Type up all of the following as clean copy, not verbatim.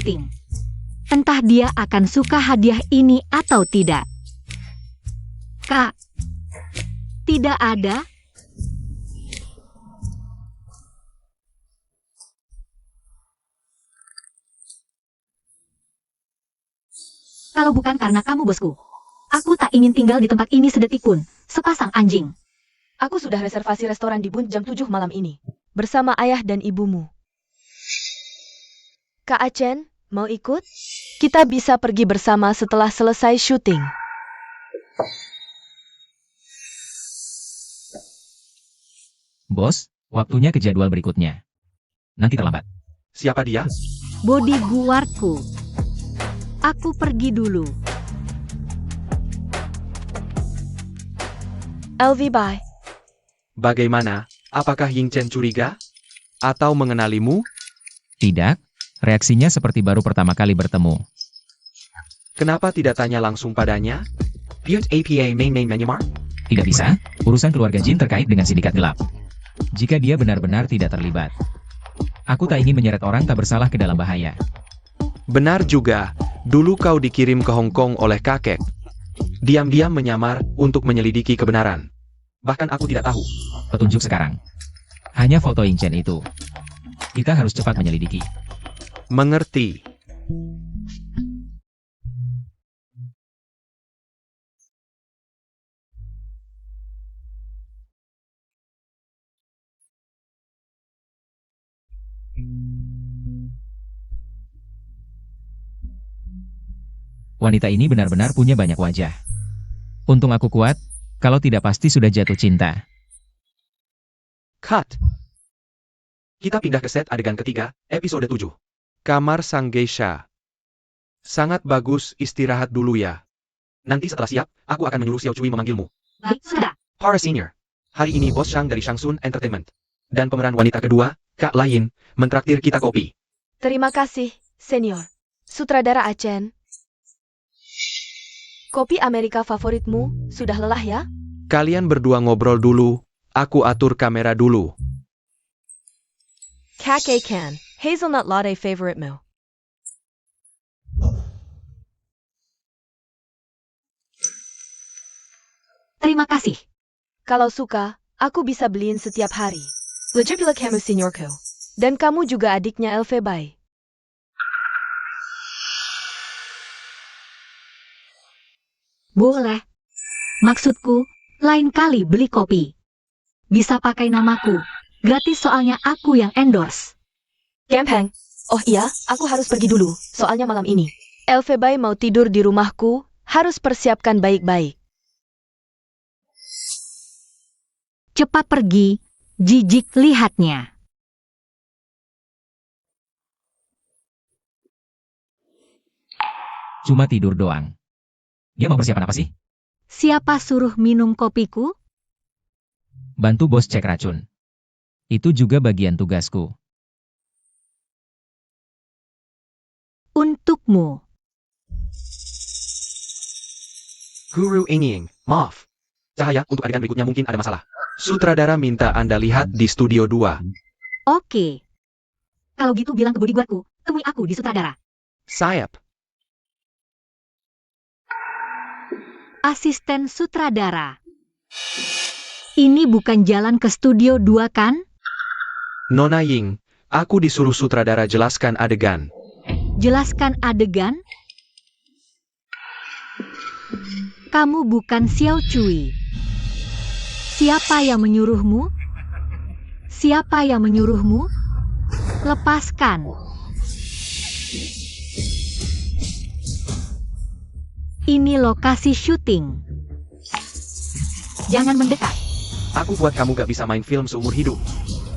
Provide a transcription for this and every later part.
Ting. Entah dia akan suka hadiah ini atau tidak. Kak, tidak ada. Kalau bukan karena kamu, bosku, aku tak ingin tinggal di tempat ini sedetik pun. Sepasang anjing. Aku sudah reservasi restoran di Bund jam 7 malam ini. Bersama ayah dan ibumu. Kak Achen, mau ikut? Kita bisa pergi bersama setelah selesai syuting. Bos, waktunya ke jadwal berikutnya. Nanti terlambat. Siapa dia? Bodyguardku. Aku pergi dulu. LV bye. Bagaimana? Apakah Ying Chen curiga? Atau mengenalimu? Tidak, reaksinya seperti baru pertama kali bertemu. Kenapa tidak tanya langsung padanya? Put APA main Myanmar? Tidak bisa, urusan keluarga Jin terkait dengan sindikat gelap. Jika dia benar-benar tidak terlibat. Aku tak ingin menyeret orang tak bersalah ke dalam bahaya. Benar juga, dulu kau dikirim ke Hong Kong oleh kakek. Diam-diam menyamar untuk menyelidiki kebenaran. Bahkan aku tidak tahu. Petunjuk sekarang. Hanya foto Ying Chen itu. Kita harus cepat menyelidiki. Mengerti. Wanita ini benar-benar punya banyak wajah. Untung aku kuat, kalau tidak pasti sudah jatuh cinta. Cut. Kita pindah ke set adegan ketiga, episode 7. Kamar sang geisha. Sangat bagus, istirahat dulu ya. Nanti setelah siap, aku akan menyuruh Xiao Cui memanggilmu. Baik, sudah. Para Senior. Hari ini Bos Shang dari Shangsun Entertainment. Dan pemeran wanita kedua, Kak Lain, mentraktir kita kopi. Terima kasih, senior. Sutradara Achen. Kopi Amerika favoritmu, sudah lelah ya? Kalian berdua ngobrol dulu, aku atur kamera dulu. Kak Achen, hazelnut latte favoritemu. Terima kasih. Kalau suka, aku bisa beliin setiap hari. Legibula kamu seniorku. Dan kamu juga adiknya LV Bai. Boleh. Maksudku, lain kali beli kopi. Bisa pakai namaku. Gratis soalnya aku yang endorse. Gampang. Oh iya, aku harus pergi dulu, soalnya malam ini. LV Bai mau tidur di rumahku, harus persiapkan baik-baik. Cepat pergi, jijik lihatnya. Cuma tidur doang. Dia mau persiapan apa sih? Siapa suruh minum kopiku? Bantu bos cek racun. Itu juga bagian tugasku. Untukmu. Guru Inying, maaf. Cahaya, untuk adegan berikutnya mungkin ada masalah. Sutradara minta Anda lihat di studio 2. Oke. Kalau gitu bilang ke bodyguardku, temui aku di sutradara. Sayap. Asisten sutradara. Ini bukan jalan ke studio 2 kan? Nona Ying, aku disuruh sutradara jelaskan adegan. Jelaskan adegan? Kamu bukan Xiao Cui. Siapa yang menyuruhmu? Siapa yang menyuruhmu? Lepaskan. Ini lokasi syuting. Jangan mendekat. Aku buat kamu gak bisa main film seumur hidup.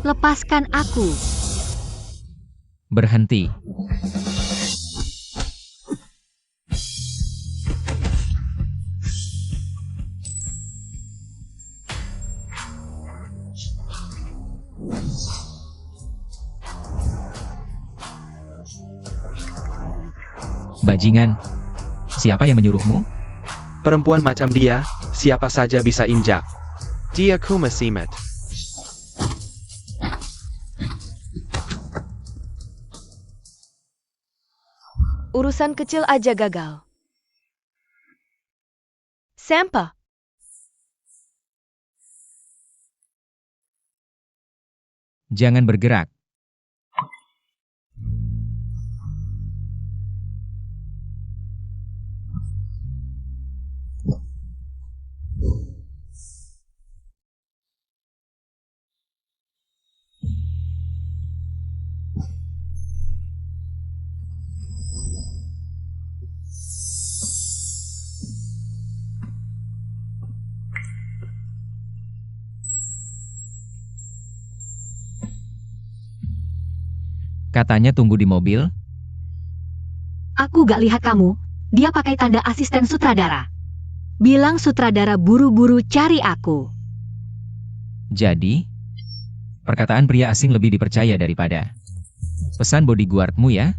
Lepaskan aku. Berhenti. Bajingan. Siapa yang menyuruhmu? Perempuan macam dia, siapa saja bisa injak. Dia kumasimet. Urusan kecil aja gagal. Sampa. Jangan bergerak. Katanya tunggu di mobil. Aku gak lihat kamu. Dia pakai tanda asisten sutradara. Bilang sutradara buru-buru cari aku. Jadi, perkataan pria asing lebih dipercaya daripada pesan bodyguardmu ya?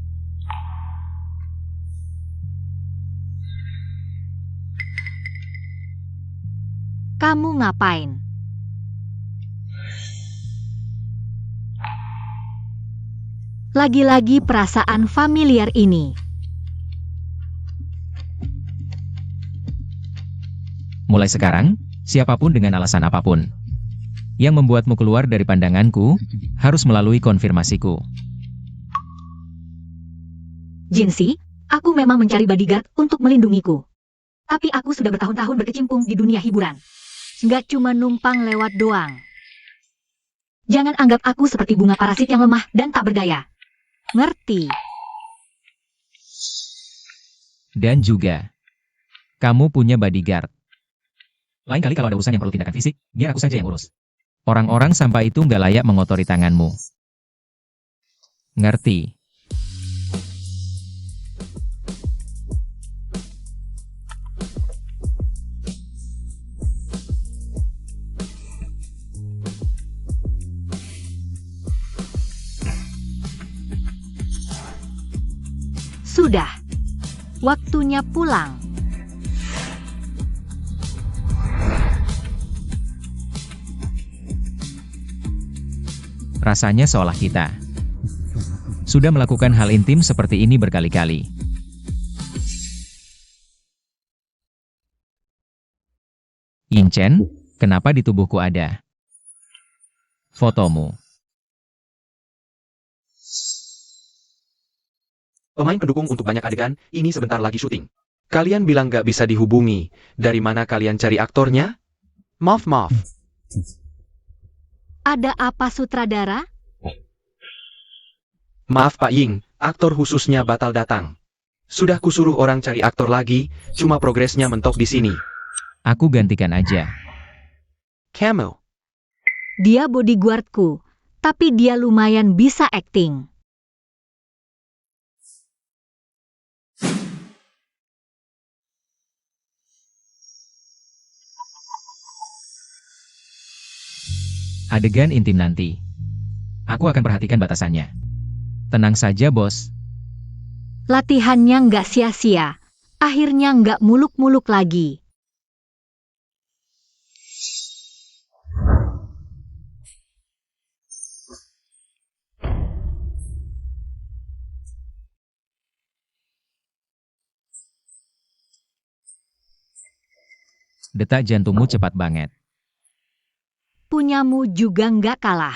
Kamu ngapain? Lagi-lagi perasaan familiar ini. Mulai sekarang, siapapun dengan alasan apapun yang membuatmu keluar dari pandanganku, harus melalui konfirmasiku. Jinsi, aku memang mencari bodyguard untuk melindungiku. Tapi aku sudah bertahun-tahun berkecimpung di dunia hiburan. Nggak cuma numpang lewat doang. Jangan anggap aku seperti bunga parasit yang lemah dan tak berdaya. Ngerti? Dan juga, kamu punya bodyguard. Lain kali kalau ada urusan yang perlu tindakan fisik, biar aku saja yang urus. Orang-orang sampah itu nggak layak mengotori tanganmu. Ngerti? Sudah. Waktunya pulang. Rasanya seolah kita sudah melakukan hal intim seperti ini berkali-kali. Yinchen, kenapa di tubuhku ada fotomu? Pemain pendukung untuk banyak adegan, ini sebentar lagi syuting. Kalian bilang gak bisa dihubungi. Dari mana kalian cari aktornya? Maaf. Ada apa sutradara? Maaf Pak Ying, aktor khususnya batal datang. Sudah kusuruh orang cari aktor lagi, cuma progresnya mentok di sini. Aku gantikan aja. Camel. Dia bodyguardku, tapi dia lumayan bisa acting. Adegan intim nanti. Aku akan perhatikan batasannya. Tenang saja, bos. Latihannya nggak sia-sia. Akhirnya nggak muluk-muluk lagi. Detak jantungmu cepat banget. Punyamu juga nggak kalah.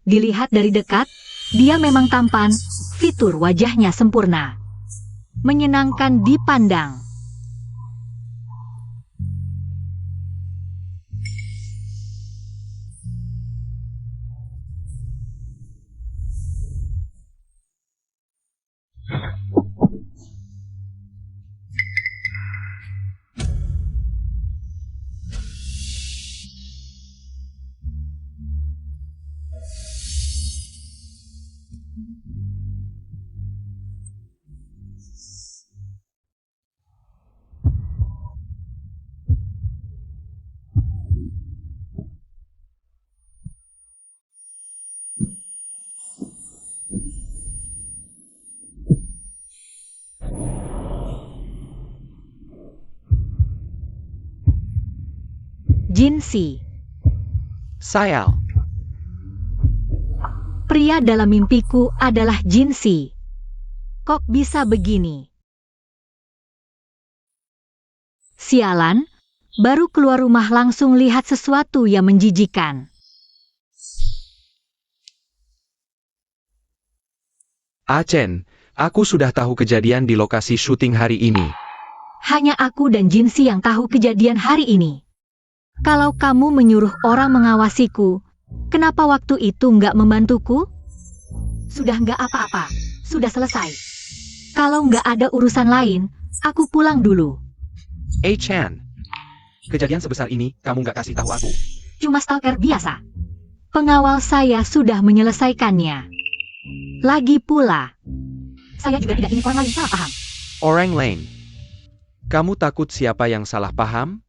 Dilihat dari dekat, dia memang tampan, fitur wajahnya sempurna. Menyenangkan dipandang. Jinsi. Sayal. Pria dalam mimpiku adalah Jinsi. Kok bisa begini? Sialan, baru keluar rumah langsung lihat sesuatu yang menjijikan. Chen, aku sudah tahu kejadian di lokasi syuting hari ini. Hanya aku dan Jinsi yang tahu kejadian hari ini. Kalau kamu menyuruh orang mengawasiku, kenapa waktu itu nggak membantuku? Sudah nggak apa-apa, sudah selesai. Kalau nggak ada urusan lain, aku pulang dulu. Chen, kejadian sebesar ini kamu nggak kasih tahu aku. Cuma stalker biasa. Pengawal saya sudah menyelesaikannya. Lagi pula, saya juga tidak ingin orang lain salah paham. Orang lain. Kamu takut siapa yang salah paham?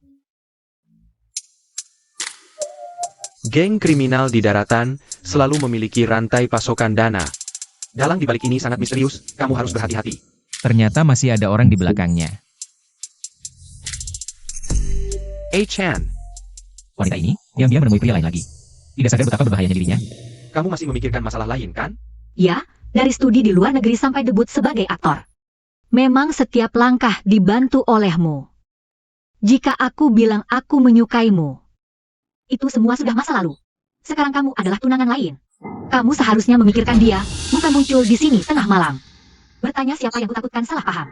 Geng kriminal di daratan selalu memiliki rantai pasokan dana. Dalang di balik ini sangat misterius, kamu harus berhati-hati. Ternyata masih ada orang di belakangnya. Chen, Wanita ini diam-diam menemui pria lain lagi. Tidak sadar betapa berbahayanya dirinya. kamu masih memikirkan masalah lain, kan? Ya, dari studi di luar negeri sampai debut sebagai aktor. Memang setiap langkah dibantu olehmu. Jika aku bilang aku menyukaimu, itu semua sudah masa lalu. Sekarang kamu adalah tunangan lain. Kamu seharusnya memikirkan dia, bukan muncul di sini tengah malam. Bertanya siapa yang kutakutkan salah paham.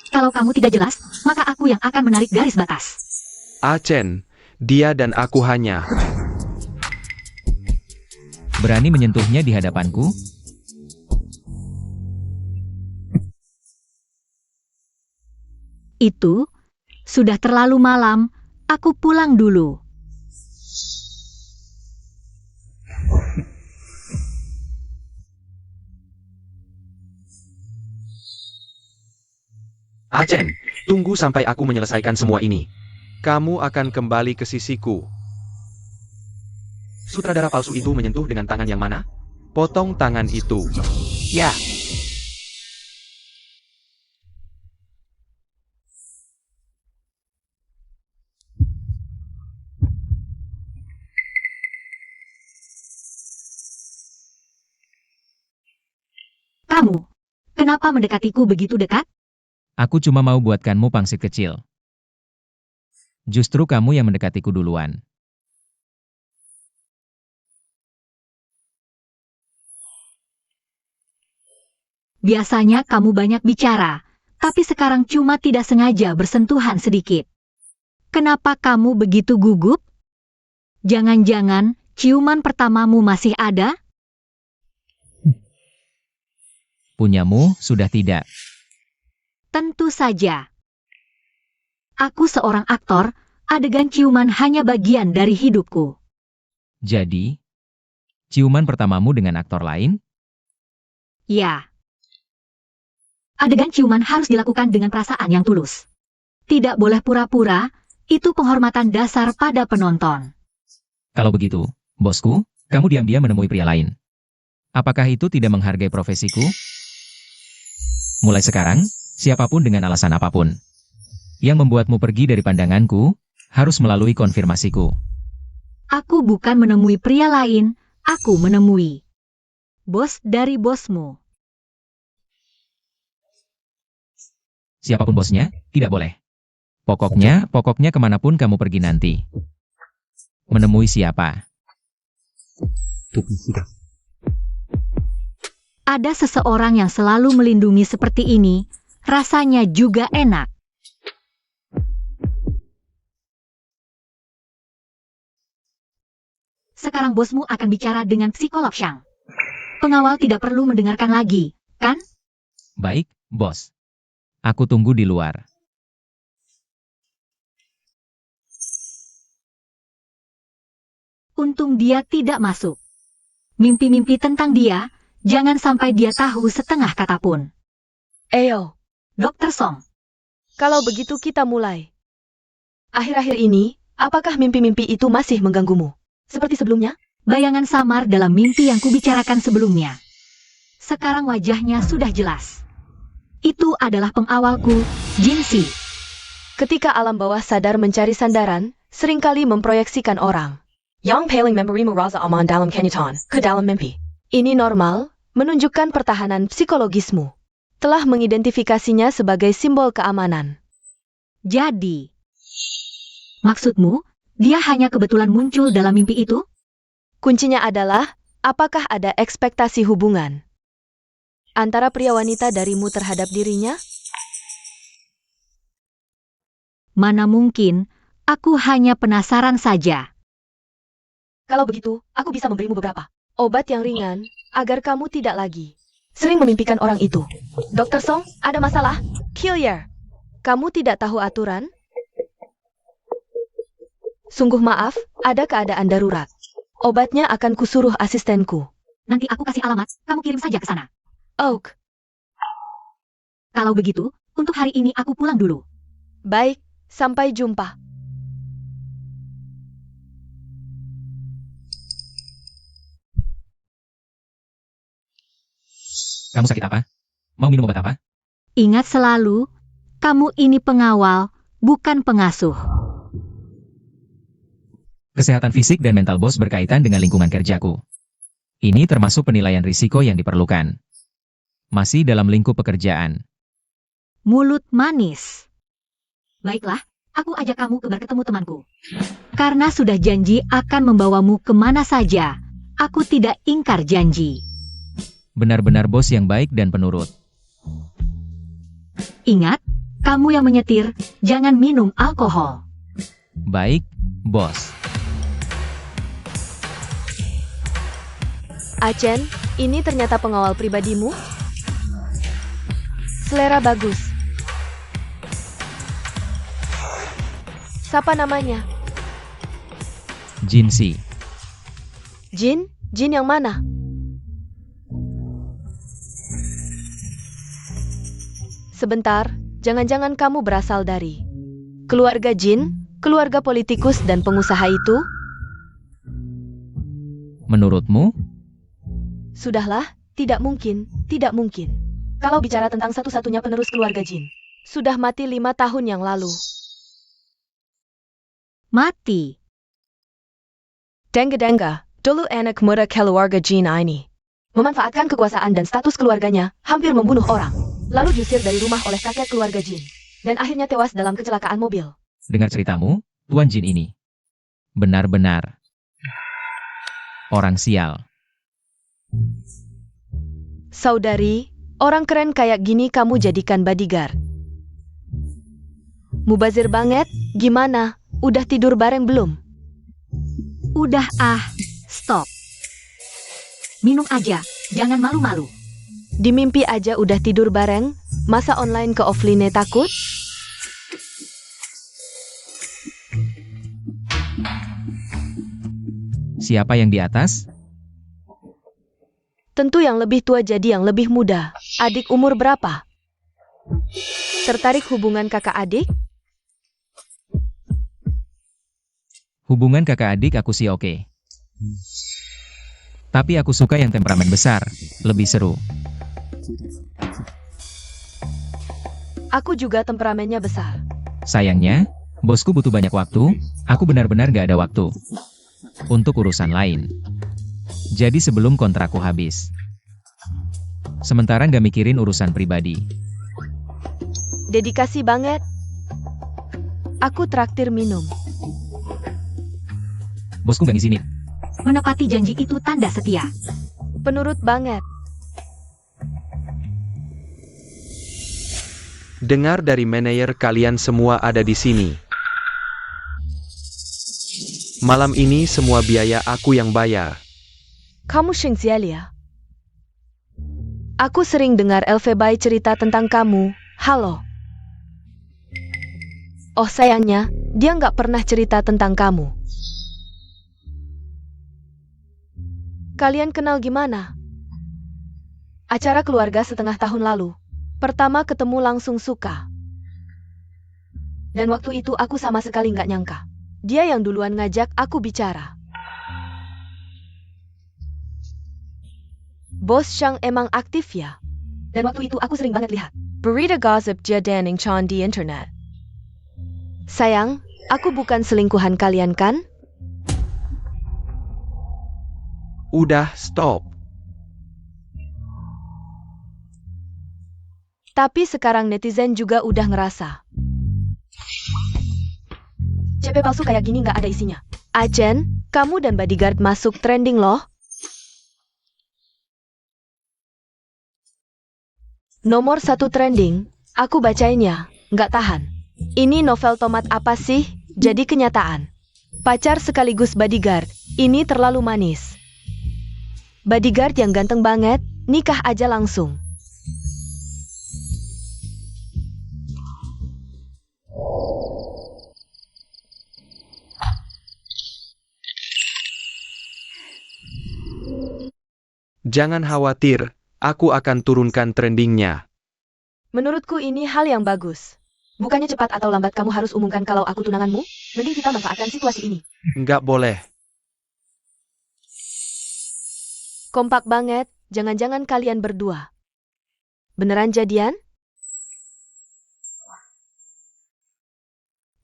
Kalau kamu tidak jelas, maka aku yang akan menarik garis batas. Chen, dia dan aku hanya... Berani menyentuhnya di hadapanku? Itu, sudah terlalu malam, aku pulang dulu. Chen, tunggu sampai aku menyelesaikan semua ini. Kamu akan kembali ke sisiku. Sutradara palsu itu menyentuh dengan tangan yang mana? Potong tangan itu. Ya. Kamu, kenapa mendekatiku begitu dekat? Aku cuma mau buatkanmu pangsit kecil. Justru kamu yang mendekatiku duluan. Biasanya kamu banyak bicara, tapi sekarang cuma tidak sengaja bersentuhan sedikit. Kenapa kamu begitu gugup? Jangan-jangan ciuman pertamamu masih ada? Punyamu sudah tidak. Tentu saja. Aku seorang aktor, adegan ciuman hanya bagian dari hidupku. Jadi, ciuman pertamamu dengan aktor lain? Ya. Adegan ciuman harus dilakukan dengan perasaan yang tulus. Tidak boleh pura-pura, itu penghormatan dasar pada penonton. Kalau begitu, bosku, kamu diam-diam menemui pria lain. Apakah itu tidak menghargai profesiku? Mulai sekarang, siapapun dengan alasan apapun yang membuatmu pergi dari pandanganku, harus melalui konfirmasiku. Aku bukan menemui pria lain, aku menemui bos dari bosmu. Siapapun bosnya, tidak boleh. Pokoknya kemanapun kamu pergi nanti. Menemui siapa? Ada seseorang yang selalu melindungi seperti ini, rasanya juga enak. Sekarang bosmu akan bicara dengan psikolog Shang. Pengawal tidak perlu mendengarkan lagi, kan? Baik, bos. Aku tunggu di luar. Untung dia tidak masuk. Mimpi-mimpi tentang dia, jangan sampai dia tahu setengah kata pun. Ayo, Dr. Song, kalau begitu kita mulai. Akhir-akhir ini, apakah mimpi-mimpi itu masih mengganggumu? Seperti sebelumnya? bayangan samar dalam mimpi yang kubicarakan sebelumnya. Sekarang wajahnya sudah jelas. Itu adalah pengawalku, Jinsi. Ketika alam bawah sadar mencari sandaran, seringkali memproyeksikan orang. Yang paling memberimu rasa aman dalam kenyataan, ke dalam mimpi. Ini normal, menunjukkan pertahanan psikologismu. Telah mengidentifikasinya sebagai simbol keamanan. Jadi, maksudmu, dia hanya kebetulan muncul dalam mimpi itu? Kuncinya adalah, apakah ada ekspektasi hubungan antara pria wanita darimu terhadap dirinya? Mana mungkin, aku hanya penasaran saja. Kalau begitu, aku bisa memberimu beberapa obat yang ringan, agar kamu tidak lagi sering memimpikan orang itu. Dr. Song, ada masalah? Hillier, kamu tidak tahu aturan? Sungguh maaf, ada keadaan darurat. Obatnya akan kusuruh asistenku. Nanti aku kasih alamat, kamu kirim saja ke sana. Oak, Kalau begitu, untuk hari ini aku pulang dulu. baik, sampai jumpa. Kamu sakit apa? Mau minum obat apa? Ingat selalu, kamu ini pengawal, bukan pengasuh. Kesehatan fisik dan mental bos berkaitan dengan lingkungan kerjaku. Ini termasuk penilaian risiko yang diperlukan. Masih dalam lingkup pekerjaan. Mulut manis. Baiklah, aku ajak kamu ke bar ketemu temanku. Karena sudah janji akan membawamu kemana saja, aku tidak ingkar janji. Benar-benar bos yang baik dan penurut. Ingat, kamu yang menyetir, jangan minum alkohol. Baik, bos. Achen, ini ternyata pengawal pribadimu? Selera bagus. Siapa namanya? Jinsi. Jin? Jin yang mana? Sebentar, jangan-jangan kamu berasal dari keluarga Jin, keluarga politikus dan pengusaha itu? Menurutmu? Sudahlah, tidak mungkin, tidak mungkin. Kalau bicara tentang satu-satunya penerus keluarga Jin, sudah mati 5 tahun yang lalu. Mati. Denga-denga, dulu anak muda keluarga Jin ini memanfaatkan kekuasaan dan status keluarganya, hampir membunuh orang. Lalu diusir dari rumah oleh kakek keluarga Jin. Dan akhirnya tewas dalam kecelakaan mobil. Dengar ceritamu, Tuan Jin ini. Benar-benar. Orang sial. Saudari, orang keren kayak gini kamu jadikan bodyguard. Mubazir banget, gimana? Udah tidur bareng belum? Udah stop. Minum aja, jangan malu-malu. Di mimpi aja udah tidur bareng, masa online ke offline takut? Siapa yang di atas? Tentu yang lebih tua jadi yang lebih muda. Adik umur berapa? Tertarik hubungan kakak adik? Hubungan kakak adik aku sih oke. Tapi aku suka yang temperamen besar, lebih seru. Aku juga temperamennya besar. Sayangnya, bosku butuh banyak waktu, aku benar-benar gak ada waktu. Untuk urusan lain. Jadi sebelum kontrakku habis. Sementara gak mikirin urusan pribadi. Dedikasi banget. Aku traktir minum. Bosku gak ngizinin. Menepati janji itu tanda setia. Penurut banget. Dengar dari manajer kalian semua ada di sini. Malam ini semua biaya aku yang bayar. Kamu Shengzial ya? Aku sering dengar Elfebai cerita tentang kamu. Halo. Oh sayangnya, dia nggak pernah cerita tentang kamu. Kalian kenal gimana? Acara keluarga setengah tahun lalu. Pertama ketemu langsung suka. Dan waktu itu aku sama sekali nggak nyangka. Dia yang duluan ngajak aku bicara. Bos Shang emang aktif ya? Dan waktu itu aku sering banget lihat berita gosip dia dating Chan di internet. Sayang, aku bukan selingkuhan kalian kan? Udah, stop. Tapi sekarang netizen juga udah ngerasa. CP palsu kayak gini nggak ada isinya. Achen, kamu dan bodyguard masuk trending loh. Nomor 1 trending, aku bacainnya, nggak tahan. Ini novel tomat apa sih? Jadi kenyataan. Pacar sekaligus bodyguard, ini terlalu manis. Bodyguard yang ganteng banget, nikah aja langsung. Jangan khawatir, aku akan turunkan trendingnya. Menurutku ini hal yang bagus. Bukannya cepat atau lambat kamu harus umumkan kalau aku tunanganmu? Mending kita manfaatkan situasi ini. Nggak boleh. Kompak banget, jangan-jangan kalian berdua. Beneran jadian?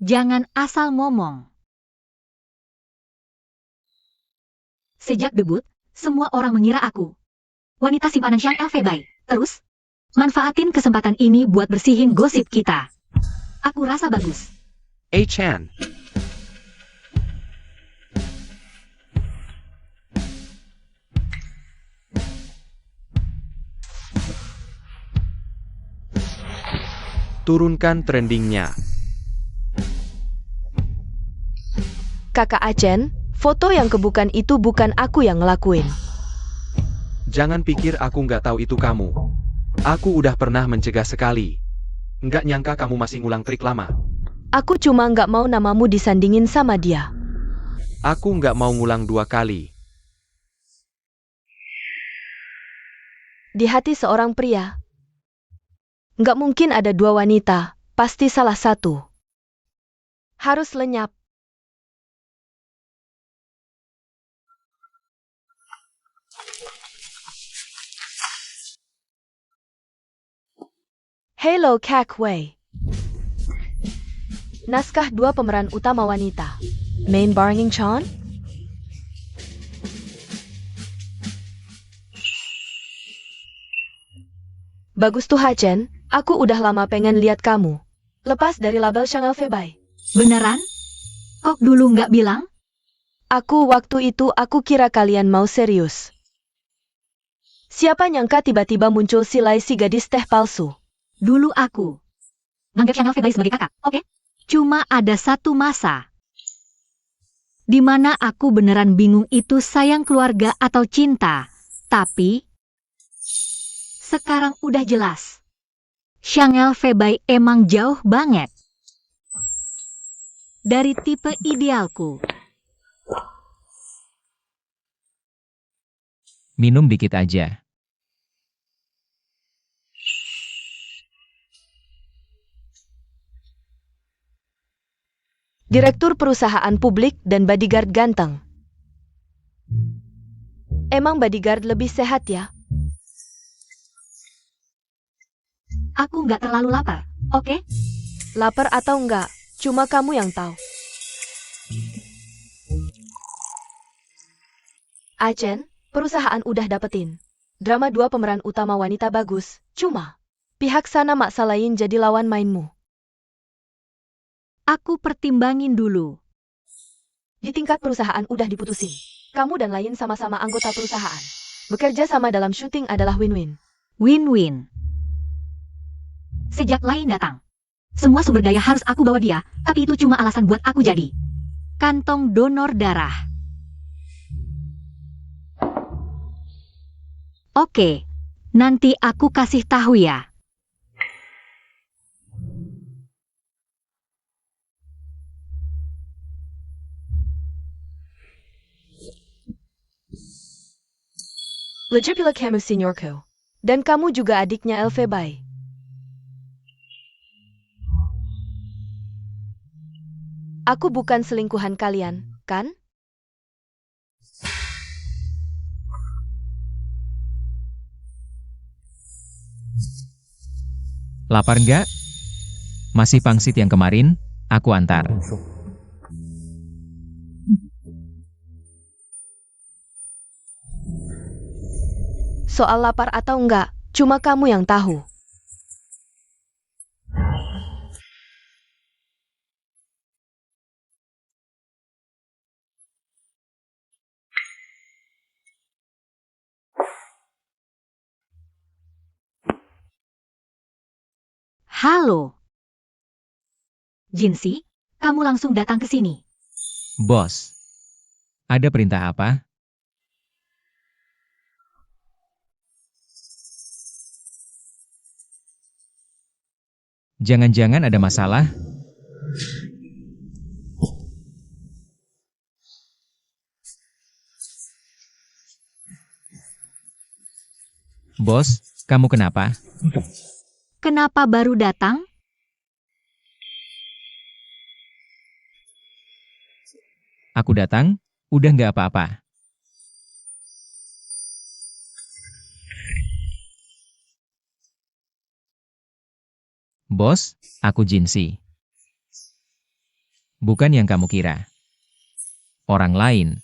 Jangan asal ngomong. Sejak debut, semua orang mengira aku wanita simpanan Xiang Elfebai. Terus, manfaatin kesempatan ini buat bersihin gosip kita. Aku rasa bagus. Chan. Turunkan trendingnya. Kakak Achen, foto yang kebukan itu bukan aku yang ngelakuin. Jangan pikir aku nggak tahu itu kamu. Aku udah pernah mencegah sekali. Nggak nyangka kamu masih ngulang trik lama. Aku cuma nggak mau namamu disandingin sama dia. Aku nggak mau ngulang 2 kali. Di hati seorang pria, nggak mungkin ada 2 wanita, pasti salah satu. Harus lenyap. Hello Cackway. Naskah 2 pemeran utama wanita. Main Barnging Chan? Bagus tuh Hachen, aku udah lama pengen lihat kamu. Lepas dari label Xiang Elfebai. Beneran? Kok dulu nggak bilang? Waktu itu aku kira kalian mau serius. Siapa nyangka tiba-tiba muncul si gadis teh palsu. Dulu aku nganggap Xiang Elfebai sebagai kakak, oke? Cuma ada satu masa di mana aku beneran bingung itu sayang keluarga atau cinta. Tapi sekarang udah jelas. Xiang Elfebai emang jauh banget dari tipe idealku. Minum dikit aja. Direktur perusahaan publik dan bodyguard ganteng. Emang bodyguard lebih sehat ya? Aku nggak terlalu lapar, oke? Lapar atau enggak, cuma kamu yang tahu. Achen, perusahaan udah dapetin. Drama 2 pemeran utama wanita bagus, cuma pihak sana maksa lain jadi lawan mainmu. Aku pertimbangin dulu. Di tingkat perusahaan udah diputusin. Kamu dan lain sama-sama anggota perusahaan. Bekerja sama dalam syuting adalah win-win. Win-win. Sejak lain datang, semua sumber daya harus aku bawa dia, tapi itu cuma alasan buat aku jadi kantong donor darah. Oke, nanti aku kasih tahu ya. Lejupila kamu seniorku. Dan kamu juga adiknya Elfebai. Aku bukan selingkuhan kalian, kan? Lapar nggak? Masih pangsit yang kemarin, aku antar. Soal lapar atau enggak, cuma kamu yang tahu. Halo. Jinsi, kamu langsung datang ke sini. Bos. Ada perintah apa? Jangan-jangan ada masalah? Bos, kamu kenapa? Kenapa baru datang? Aku datang, udah nggak apa-apa. Bos, aku Jinsi. Bukan yang kamu kira. Orang lain.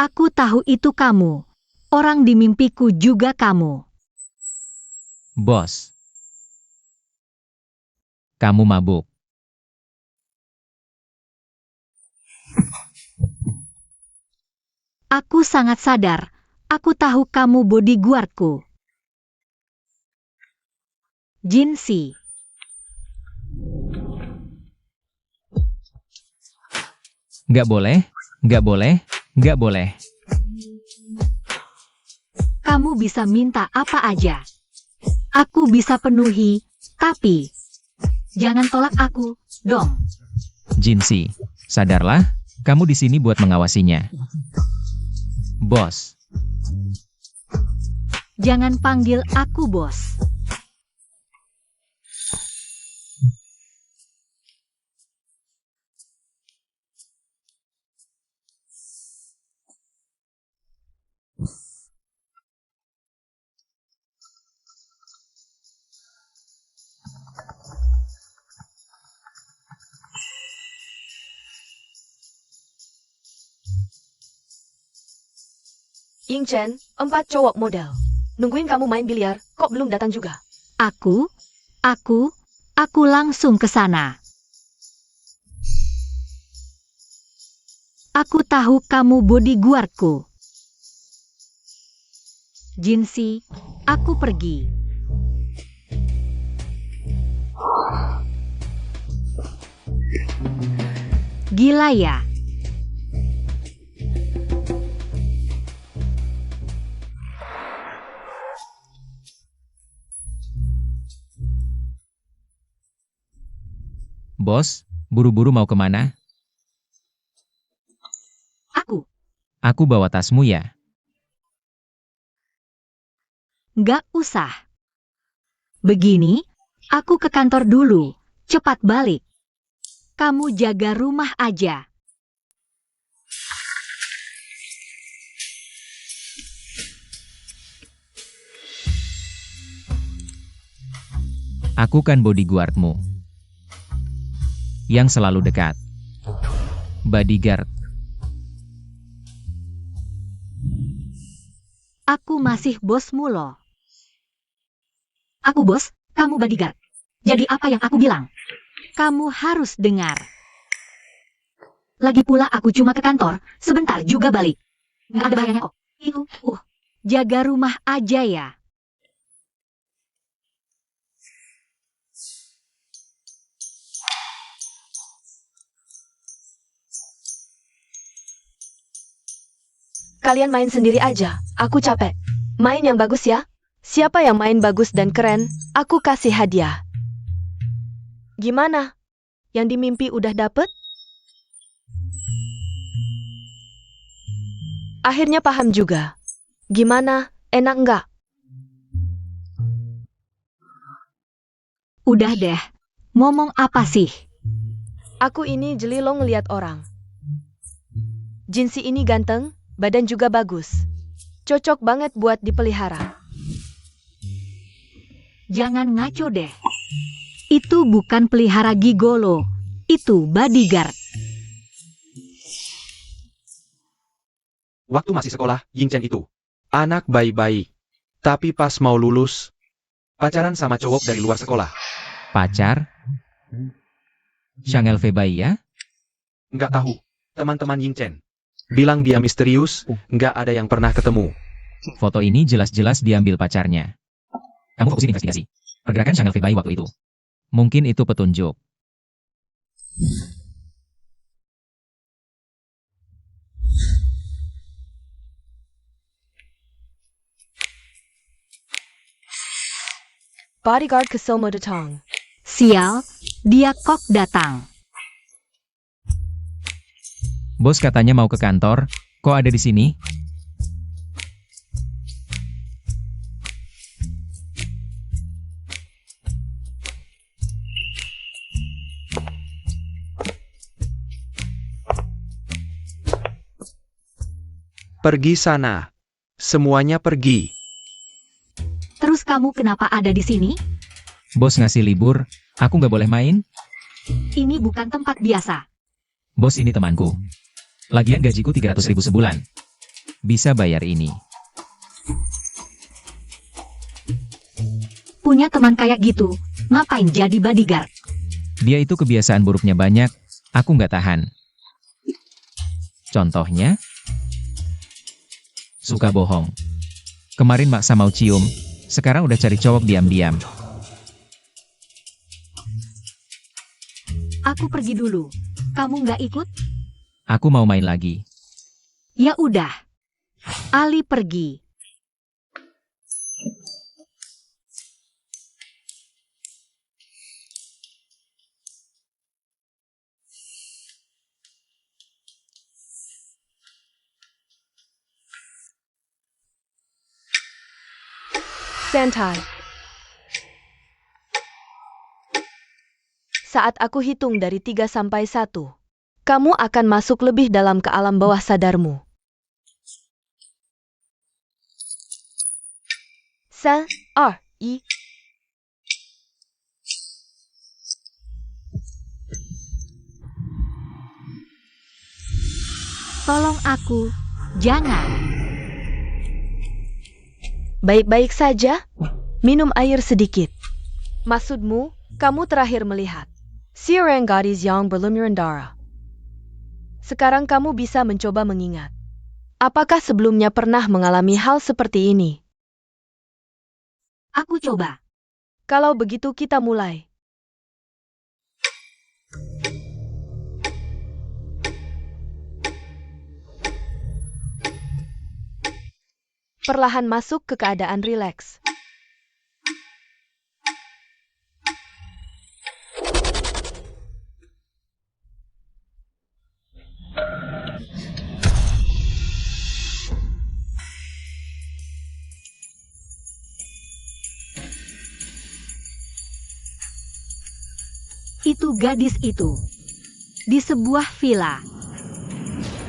Aku tahu itu kamu. Orang di mimpiku juga kamu. Bos. Kamu mabuk. Aku sangat sadar. Aku tahu kamu bodyguardku. Jinsi. Nggak boleh, nggak boleh, nggak boleh. Kamu bisa minta apa aja. Aku bisa penuhi, tapi jangan tolak aku, dong. Jinsi, sadarlah, kamu di sini buat mengawasinya. Bos. Jangan panggil aku bos. Ying Chen, 4 cowok model. Nungguin kamu main biliar, kok belum datang juga? Aku langsung ke sana. Aku tahu kamu bodyguardku. Jinsi, aku pergi. Gila ya? Bos, buru-buru mau kemana? Aku. Aku bawa tasmu ya. Nggak usah. Begini, aku ke kantor dulu. Cepat balik. Kamu jaga rumah aja. Aku kan bodyguardmu. Yang selalu dekat. Bodyguard. Aku masih bosmu loh. Aku bos, kamu bodyguard. Jadi apa yang aku bilang? Kamu harus dengar. Lagi pula aku cuma ke kantor, sebentar juga balik. Nggak ada bahayanya kok. Itu, jaga rumah aja ya. Kalian main sendiri aja, aku capek. Main yang bagus ya. Siapa yang main bagus dan keren, aku kasih hadiah. Gimana? Yang di mimpi udah dapet? Akhirnya paham juga. Gimana? Enak nggak? Udah deh. Ngomong apa sih? Aku ini jeli lo ngeliat orang. Jinsi ini ganteng, badan juga bagus. Cocok banget buat dipelihara. Jangan ngaco deh. Itu bukan pelihara gigolo. Itu bodyguard. Waktu masih sekolah, Ying Chen itu anak baik-baik. Tapi pas mau lulus, pacaran sama cowok dari luar sekolah. Pacar? Changel Febai ya? Nggak tahu, teman-teman Ying Chen bilang dia misterius, nggak ada yang pernah ketemu. Foto ini jelas-jelas diambil pacarnya. Kamu fokusin investigasi. Pergerakan Chang'e Fei Bai waktu itu. Mungkin itu petunjuk. Bodyguard Kesomo datang. Sial, dia kok datang. Bos katanya mau ke kantor, kok ada di sini? Pergi sana. Semuanya pergi. Terus kamu kenapa ada di sini? Bos ngasih libur, aku nggak boleh main? Ini bukan tempat biasa. Bos ini temanku. Lagian gajiku 300.000 sebulan. Bisa bayar ini. Punya teman kayak gitu, ngapain jadi bodyguard? Dia itu kebiasaan buruknya banyak, aku nggak tahan. Contohnya, suka bohong. Kemarin maksa mau cium, sekarang udah cari cowok diam-diam. Aku pergi dulu. Kamu nggak ikut? Aku mau main lagi. Ya udah. Ali pergi. Santai. Saat aku hitung dari 3 sampai 1, kamu akan masuk lebih dalam ke alam bawah sadarmu. 3, 2, 1. Tolong aku. Jangan. Baik-baik saja. Minum air sedikit. Maksudmu, kamu terakhir melihat seorang gadis yang berlumuran darah. Sekarang kamu bisa mencoba mengingat. Apakah sebelumnya pernah mengalami hal seperti ini? Aku coba. Kalau begitu kita mulai. Perlahan masuk ke keadaan rileks. Itu gadis itu. Di sebuah villa.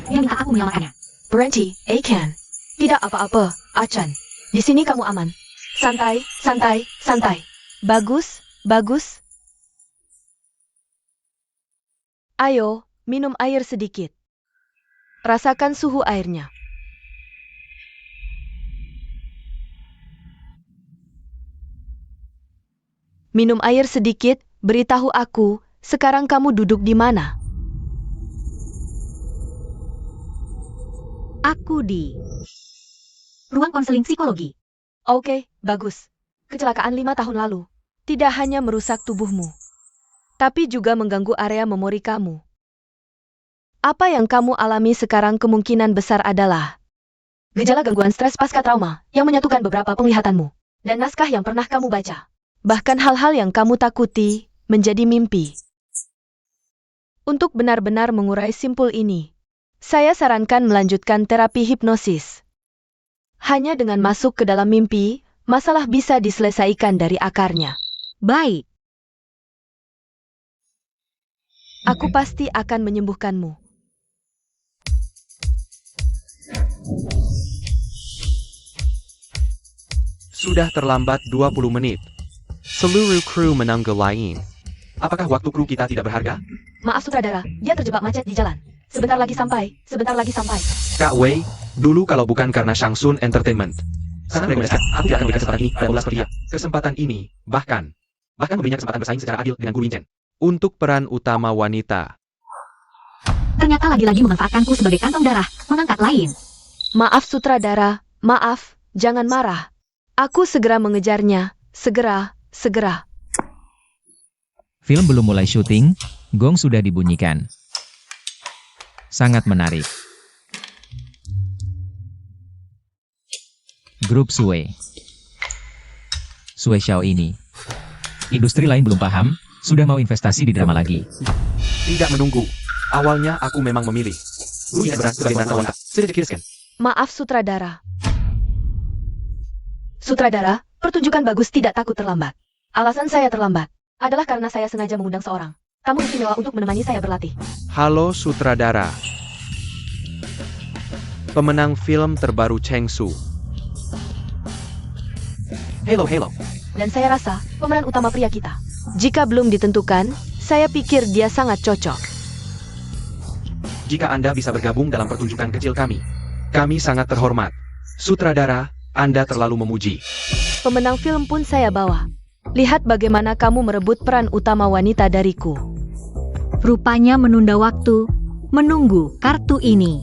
Dia minta aku menyelamatkannya. Berhenti, Aiken. Tidak apa-apa, Achan. Di sini kamu aman. Santai, santai, santai. Bagus, bagus. Ayo, minum air sedikit. Rasakan suhu airnya. Minum air sedikit, beritahu aku, sekarang kamu duduk di mana? Aku di ruang konseling psikologi. Oke, bagus. Kecelakaan 5 tahun lalu tidak hanya merusak tubuhmu, tapi juga mengganggu area memori kamu. Apa yang kamu alami sekarang kemungkinan besar adalah gejala gangguan stres pasca trauma yang menyatukan beberapa penglihatanmu dan naskah yang pernah kamu baca. Bahkan hal-hal yang kamu takuti menjadi mimpi. Untuk benar-benar mengurai simpul ini, saya sarankan melanjutkan terapi hipnosis. Hanya dengan masuk ke dalam mimpi, masalah bisa diselesaikan dari akarnya. Baik. Aku pasti akan menyembuhkanmu. Sudah terlambat 20 menit. Seluruh kru menanggal lain. Apakah waktu kru kita tidak berharga? Maaf sutradara, dia terjebak macet di jalan. Sebentar lagi sampai, sebentar lagi sampai. Kak Wei, dulu kalau bukan karena Shangsun Entertainment. Sangat rekomendasi, aku tidak akan memberikan kesempatan ini pada bola seperti dia. Kesempatan ini, bahkan memberinya kesempatan bersaing secara adil dengan Guru Vincent. Untuk peran utama wanita. Ternyata lagi-lagi memanfaatkanku sebagai kantong darah, mengangkat lain. Maaf sutradara, maaf, jangan marah. Aku segera mengejarnya, Segera, segera. Film belum mulai syuting, gong sudah dibunyikan. Sangat menarik. Grup Sue. Sue Xiao ini. Industri lain belum paham, sudah mau investasi di drama lagi. Tidak menunggu. Awalnya aku memang memilih. Lu yang berat sebagai wanita. Sudah dikiraskan. Maaf sutradara. Sutradara, pertunjukan bagus tidak takut terlambat. Alasan saya terlambat adalah karena saya sengaja mengundang seorang tamu istimewa untuk menemani saya berlatih. Halo sutradara. Pemenang film terbaru Cheng Su. Hello. Dan saya rasa pemeran utama pria kita. Jika belum ditentukan, saya pikir dia sangat cocok. Jika Anda bisa bergabung dalam pertunjukan kecil kami sangat terhormat. Sutradara, Anda terlalu memuji. Pemenang film pun saya bawa. Lihat bagaimana kamu merebut peran utama wanita dariku. Rupanya menunda waktu, menunggu kartu ini.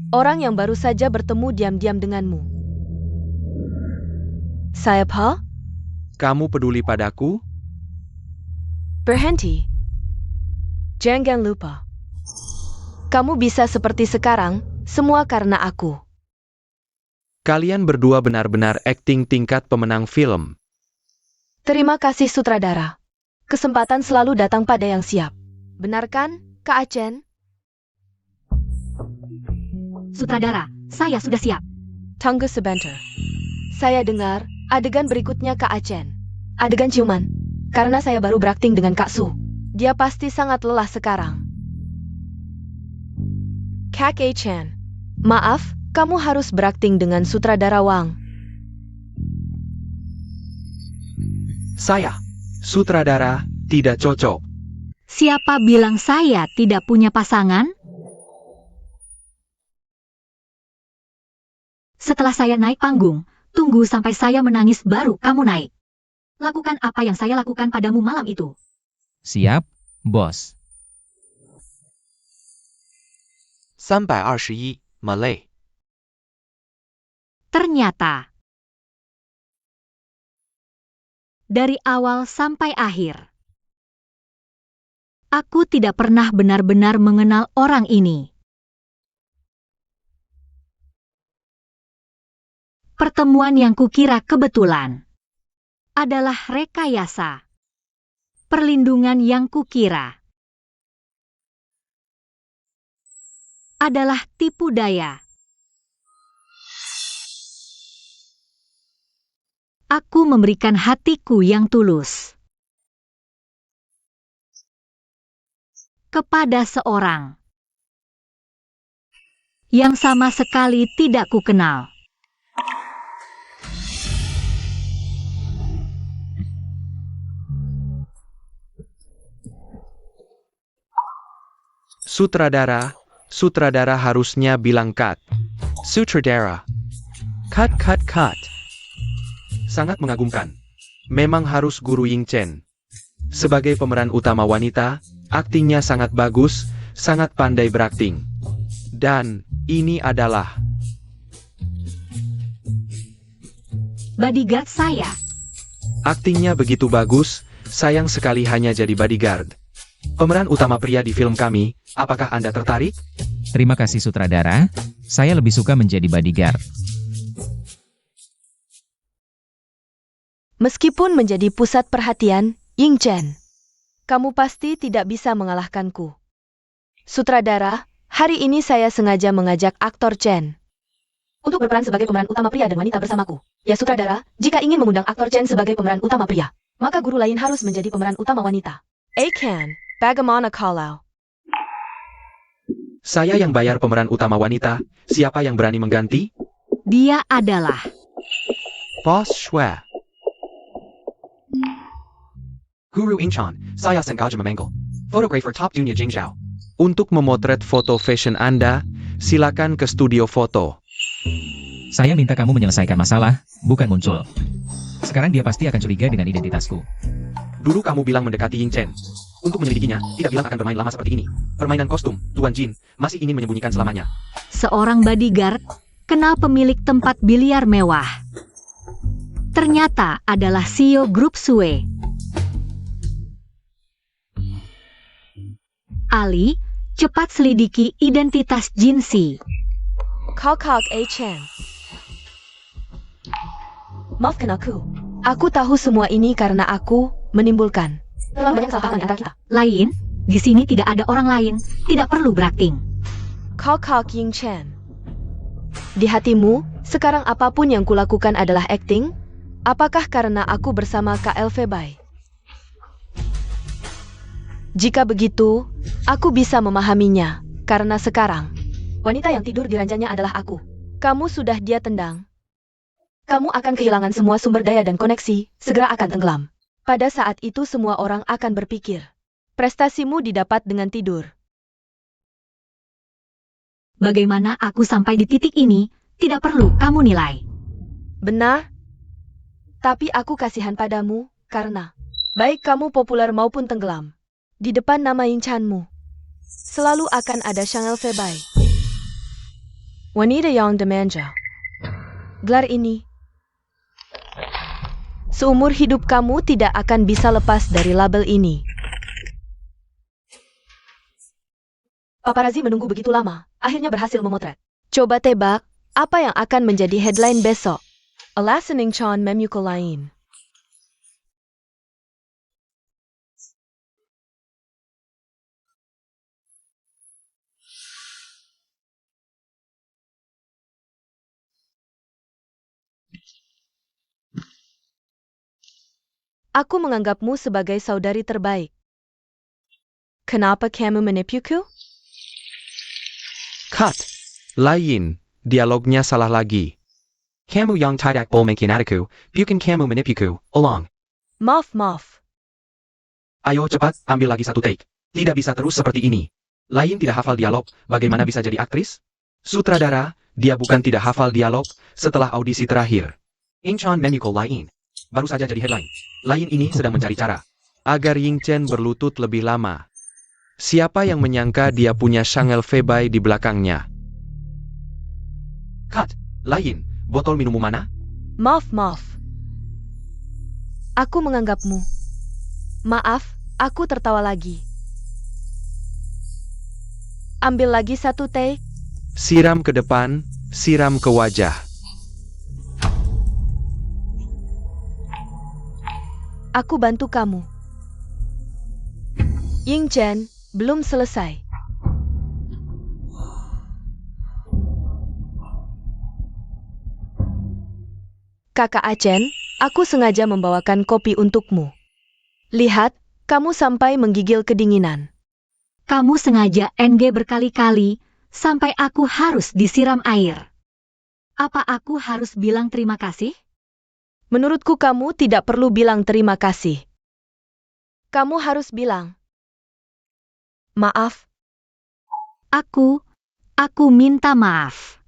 Orang yang baru saja bertemu diam-diam denganmu. Siapa? Kamu peduli padaku? Berhenti. Jangan lupa. Kamu bisa seperti sekarang, semua karena aku. Kalian berdua benar-benar akting tingkat pemenang film. Terima kasih sutradara. Kesempatan selalu datang pada yang siap. Benar kan, Kak Achen? Sutradara, saya sudah siap. Tunggu sebentar. Saya dengar adegan berikutnya Kak Achen. Adegan ciuman. Karena saya baru berakting dengan Kak Su. Dia pasti sangat lelah sekarang. Kak Achen. Maaf, kamu harus berakting dengan sutradara Wang. Saya, sutradara, tidak cocok. Siapa bilang saya tidak punya pasangan? Setelah saya naik panggung, tunggu sampai saya menangis baru kamu naik. Lakukan apa yang saya lakukan padamu malam itu. Siap, bos. 321 Malay. Ternyata, dari awal sampai akhir, aku tidak pernah benar-benar mengenal orang ini. Pertemuan yang kukira kebetulan adalah rekayasa. Perlindungan yang kukira adalah tipu daya. Aku memberikan hatiku yang tulus kepada seorang yang sama sekali tidak kukenal. Sutradara harusnya bilang cut. Sutradara. Cut. Sangat mengagumkan. Memang harus guru Ying Chen. Sebagai pemeran utama wanita, aktingnya sangat bagus, sangat pandai berakting. Dan, ini adalah Bodyguard saya. aktingnya begitu bagus, sayang sekali hanya jadi bodyguard. Pemeran utama pria di film kami, apakah Anda tertarik? Terima kasih sutradara, saya lebih suka menjadi bodyguard. Meskipun menjadi pusat perhatian, Ying Chen, kamu pasti tidak bisa mengalahkanku. Sutradara, hari ini saya sengaja mengajak aktor Chen untuk berperan sebagai pemeran utama pria dan wanita bersamaku. Ya sutradara, jika ingin mengundang aktor Chen sebagai pemeran utama pria, maka guru lain harus menjadi pemeran utama wanita. Akan, bagaimana kalau? Saya yang bayar pemeran utama wanita, siapa yang berani mengganti? Dia adalah Boss Shue. Guru Inchan, saya sengaja memanggil fotografer top dunia Jing Zhao. Untuk memotret foto fashion Anda, silakan ke studio foto. Saya minta kamu menyelesaikan masalah, bukan muncul. Sekarang dia pasti akan curiga dengan identitasku. Dulu kamu bilang mendekati Ying Chen. Untuk menyelidikinya, tidak bilang akan bermain lama seperti ini. Permainan kostum, Tuan Jin, masih ingin menyembunyikan selamanya. seorang bodyguard, kenal pemilik tempat biliar mewah. Ternyata adalah CEO grup Sue. Ali, cepat selidiki identitas Jinsi. Kakak Chen. Maafkan aku. Aku tahu semua ini karena aku menimbulkan terlalu banyak salah paham di antara kita. Lain, di sini tidak ada orang lain, tidak perlu berakting. Kakak Ying Chen. Di hatimu, sekarang apapun yang kulakukan adalah acting? Apakah karena aku bersama KLV Bai? Jika begitu, aku bisa memahaminya, karena sekarang, wanita yang tidur di ranjangnya adalah aku. Kamu sudah dia tendang. Kamu akan kehilangan semua sumber daya dan koneksi, segera akan tenggelam. Pada saat itu semua orang akan berpikir, prestasimu didapat dengan tidur. Bagaimana aku sampai di titik ini, tidak perlu kamu nilai. Benar? Tapi aku kasihan padamu, karena baik kamu populer maupun tenggelam. Di depan nama incanmu, selalu akan ada Chang'el Febai. Wanita yang dimanja. Gelar ini, seumur hidup kamu tidak akan bisa lepas dari label ini. Paparazzi menunggu begitu lama, akhirnya berhasil memotret. Coba tebak, apa yang akan menjadi headline besok? Alasaning Chan Memyuko lain. Aku menganggapmu sebagai saudari terbaik. Kenapa kamu menipuku? Cut. Lain, dialognya salah lagi. Kamu yang tidak boleh mengkhianatiku, bukan kamu menipuku, ulang. Maaf. Ayo cepat, ambil lagi satu take. Tidak bisa terus seperti ini. Lain tidak hafal dialog, bagaimana bisa jadi aktris? Sutradara, dia bukan tidak hafal dialog, setelah audisi terakhir. Incheon Memyuko Lain. Baru saja jadi headline. Lain ini sedang mencari cara agar Ying Chen berlutut lebih lama. Siapa yang menyangka dia punya Chang'el Febai di belakangnya? Cut. Lain, botol minummu mana? Maaf. Aku menganggapmu. Maaf, aku tertawa lagi. Ambil lagi satu take. Siram ke depan, siram ke wajah. Aku bantu kamu. Ying Chen, belum selesai. Kakak Achen, aku sengaja membawakan kopi untukmu. Lihat, kamu sampai menggigil kedinginan. Kamu sengaja NG berkali-kali, sampai aku harus disiram air. Apa aku harus bilang terima kasih? Menurutku kamu tidak perlu bilang terima kasih. Kamu harus bilang, maaf. Aku minta maaf.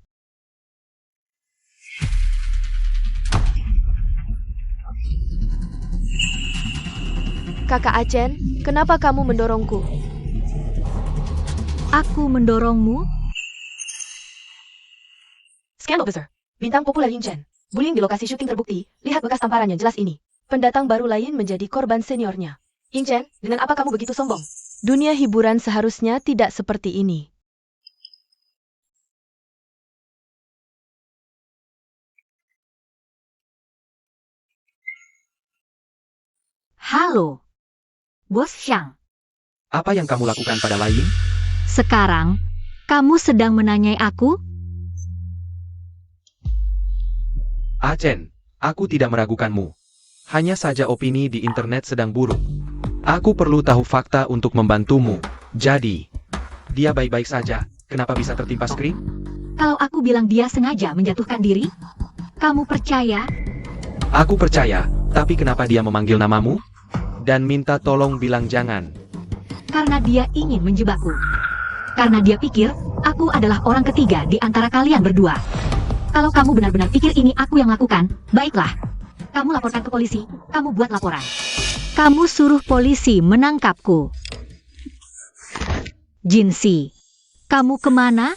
Kakak Achen, kenapa kamu mendorongku? Aku mendorongmu? Scandal besar. Bintang populer Ying Chen. Bullying di lokasi syuting terbukti. Lihat bekas tamparannya jelas ini. Pendatang baru lain menjadi korban seniornya. Ying Chen, dengan apa kamu begitu sombong? Dunia hiburan seharusnya tidak seperti ini. Halo, Bos Xiang. Apa yang kamu lakukan pada Lain? Sekarang, kamu sedang menanyai aku? Achen, aku tidak meragukanmu. Hanya saja opini di internet sedang buruk. Aku perlu tahu fakta untuk membantumu. Jadi, dia baik-baik saja. Kenapa bisa tertimpa screen? Kalau aku bilang dia sengaja menjatuhkan diri, kamu percaya? Aku percaya, tapi kenapa dia memanggil namamu? Dan minta tolong bilang jangan. Karena dia ingin menjebakku. Karena dia pikir, aku adalah orang ketiga di antara kalian berdua. Kalau kamu benar-benar pikir ini aku yang lakukan, baiklah. Kamu laporkan ke polisi, kamu buat laporan. Kamu suruh polisi menangkapku. Jinsi, kamu kemana?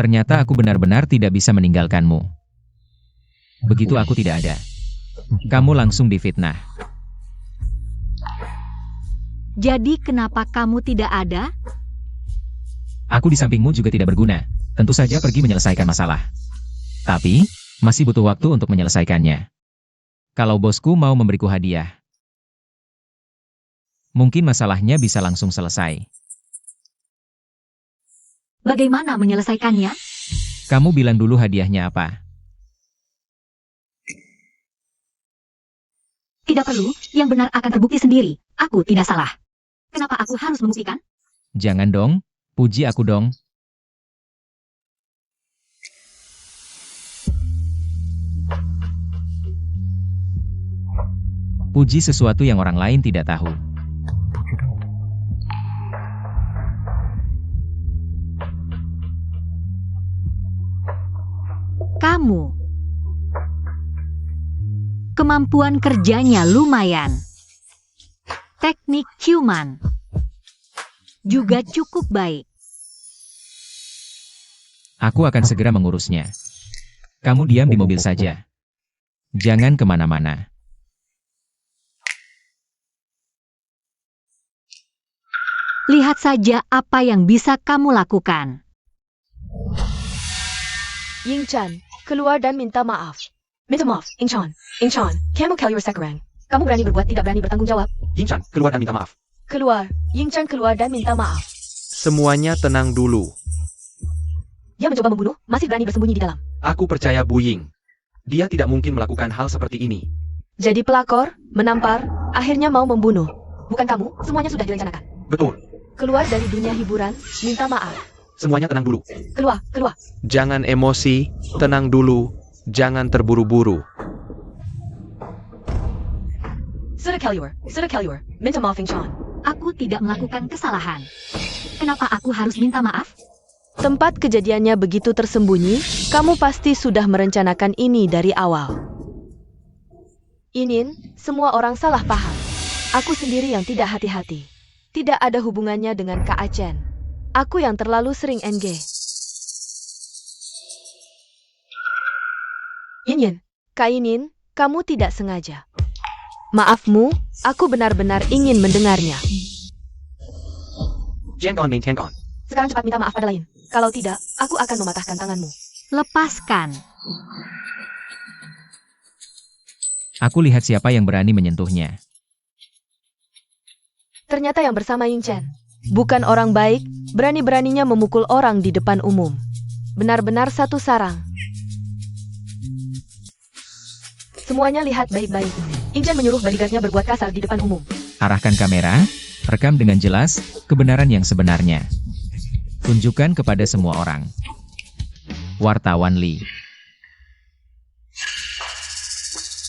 Ternyata aku benar-benar tidak bisa meninggalkanmu. Begitu aku tidak ada, kamu langsung difitnah. Jadi kenapa kamu tidak ada? Aku di sampingmu juga tidak berguna. Tentu saja pergi menyelesaikan masalah. Tapi, masih butuh waktu untuk menyelesaikannya. Kalau bosku mau memberiku hadiah, mungkin masalahnya bisa langsung selesai. Bagaimana menyelesaikannya? Kamu bilang dulu hadiahnya apa? Tidak perlu, yang benar akan terbukti sendiri. Aku tidak salah. Kenapa aku harus membuktikan? Jangan dong, puji aku dong. Puji sesuatu yang orang lain tidak tahu. Kamu. Kemampuan kerjanya lumayan. Teknik ciuman juga cukup baik. Aku akan segera mengurusnya. Kamu diam di mobil saja. Jangan kemana-mana. Lihat saja apa yang bisa kamu lakukan. Ying-chan, keluar dan minta maaf. Minta maaf, Ying-chan. Ying-chan, kamu keluar sekarang. Kamu berani berbuat tidak berani bertanggung jawab. Ying-chan, keluar dan minta maaf. Keluar, Ying-chan keluar dan minta maaf. Semuanya tenang dulu. Dia mencoba membunuh, masih berani bersembunyi di dalam. Aku percaya Bu Ying. Dia tidak mungkin melakukan hal seperti ini. Jadi pelakor, menampar, akhirnya mau membunuh. Bukan kamu, semuanya sudah direncanakan. Betul. Keluar dari dunia hiburan, minta maaf. Semuanya tenang dulu. Keluar, keluar. Jangan emosi, tenang dulu. Jangan terburu-buru. Sudah keluar. Minta maaf, Ying-chan. Aku tidak melakukan kesalahan. Kenapa aku harus minta maaf? Tempat kejadiannya begitu tersembunyi, kamu pasti sudah merencanakan ini dari awal. Inin, semua orang salah paham. Aku sendiri yang tidak hati-hati. Tidak ada hubungannya dengan Kak Achen. Aku yang terlalu sering NG. Yin, Kak Inin, kamu tidak sengaja. Maafmu, aku benar-benar ingin mendengarnya. Jangan maintain. Sekarang cepat minta maaf pada lain. Kalau tidak, aku akan mematahkan tanganmu. Lepaskan. Aku lihat siapa yang berani menyentuhnya. Ternyata yang bersama Ying-chan. Bukan orang baik, berani-beraninya memukul orang di depan umum. Benar-benar satu sarang. Semuanya lihat baik-baik. Ying-chan menyuruh bodyguardnya berbuat kasar di depan umum. Arahkan kamera, rekam dengan jelas, kebenaran yang sebenarnya. Tunjukkan kepada semua orang. Wartawan Lee.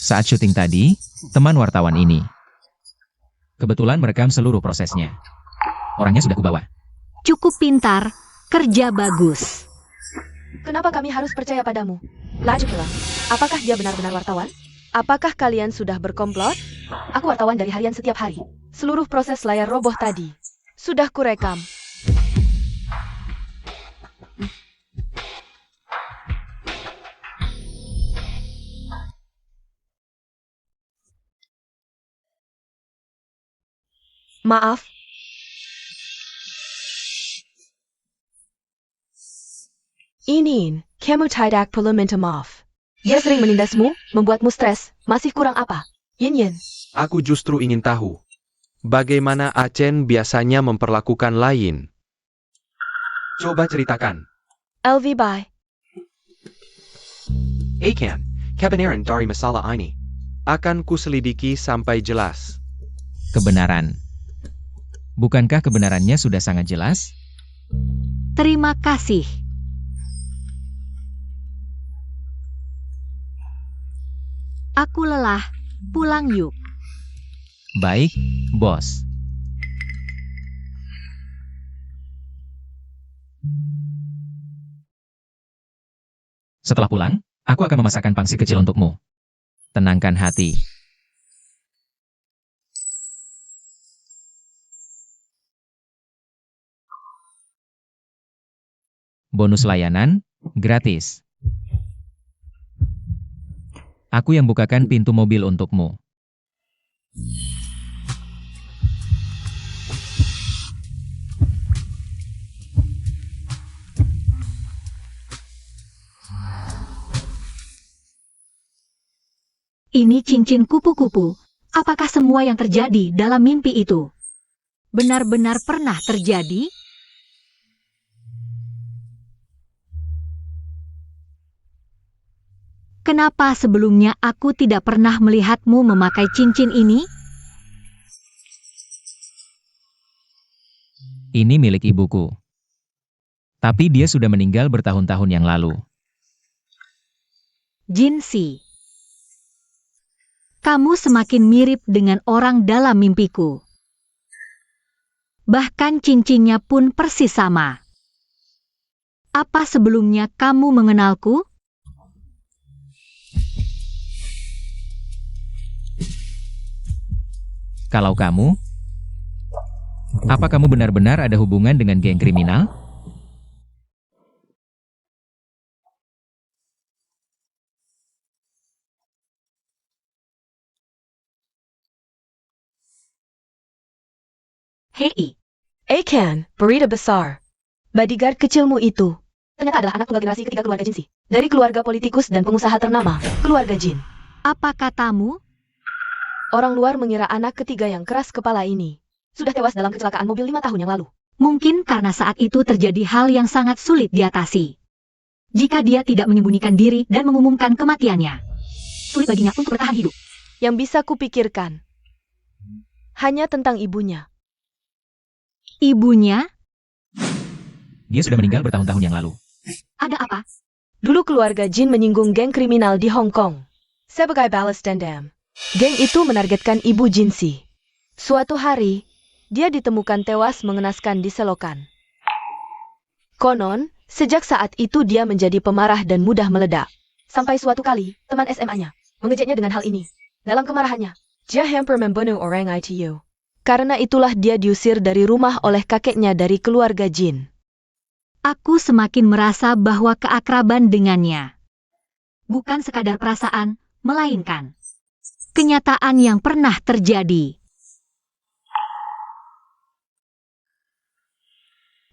Saat syuting tadi, teman wartawan ini kebetulan merekam seluruh prosesnya. Orangnya sudah kubawa. Cukup pintar, kerja bagus. Kenapa kami harus percaya padamu? Laju pula. Apakah dia benar-benar wartawan? Apakah kalian sudah berkomplot? Aku wartawan dari harian setiap hari. Seluruh proses layar roboh tadi sudah kurekam. Maaf. Inin, kamu tidak perlu minta maaf. Dia sering menindasmu, membuatmu stres. Masih kurang apa? Yin. Aku justru ingin tahu. Bagaimana Achen biasanya memperlakukan lain? Coba ceritakan. LV bye. Akan, kebenaran dari masalah ini. Akan kuselidiki sampai jelas. Kebenaran. Bukankah kebenarannya sudah sangat jelas? Terima kasih. Aku lelah, pulang yuk. Baik, bos. Setelah pulang, aku akan memasakkan pangsit kecil untukmu. Tenangkan hati. Bonus layanan, gratis. Aku yang bukakan pintu mobil untukmu. Ini cincin kupu-kupu. Apakah semua yang terjadi dalam mimpi itu benar-benar pernah terjadi? Kenapa sebelumnya aku tidak pernah melihatmu memakai cincin ini? Ini milik ibuku. Tapi dia sudah meninggal bertahun-tahun yang lalu. Jinsi, kamu semakin mirip dengan orang dalam mimpiku. Bahkan cincinnya pun persis sama. Apa sebelumnya kamu mengenalku? Kalau kamu, apa kamu benar-benar ada hubungan dengan geng kriminal? Hei, Akan, berita besar. Bodyguard kecilmu itu ternyata adalah anak tunggal generasi ketiga keluarga Jin. Dari keluarga politikus dan pengusaha ternama, keluarga Jin. apa katamu? Orang luar mengira anak ketiga yang keras kepala ini sudah tewas dalam kecelakaan mobil 5 tahun yang lalu. Mungkin karena saat itu terjadi hal yang sangat sulit diatasi. Jika dia tidak menyembunyikan diri dan mengumumkan kematiannya, sulit baginya untuk bertahan hidup. Yang bisa kupikirkan hanya tentang ibunya. Ibunya? Dia sudah meninggal bertahun-tahun yang lalu. Ada apa? Dulu keluarga Jin menyinggung geng kriminal di Hong Kong. Sebagai balas dendam, geng itu menargetkan ibu Jinsi. Suatu hari, dia ditemukan tewas mengenaskan di selokan. Konon, sejak saat itu dia menjadi pemarah dan mudah meledak. Sampai suatu kali, teman SMA-nya mengejeknya dengan hal ini. Dalam kemarahannya, dia hampir membunuh orang itu. Karena itulah dia diusir dari rumah oleh kakeknya dari keluarga Jin. Aku semakin merasa bahwa keakraban dengannya bukan sekadar perasaan, melainkan kenyataan yang pernah terjadi.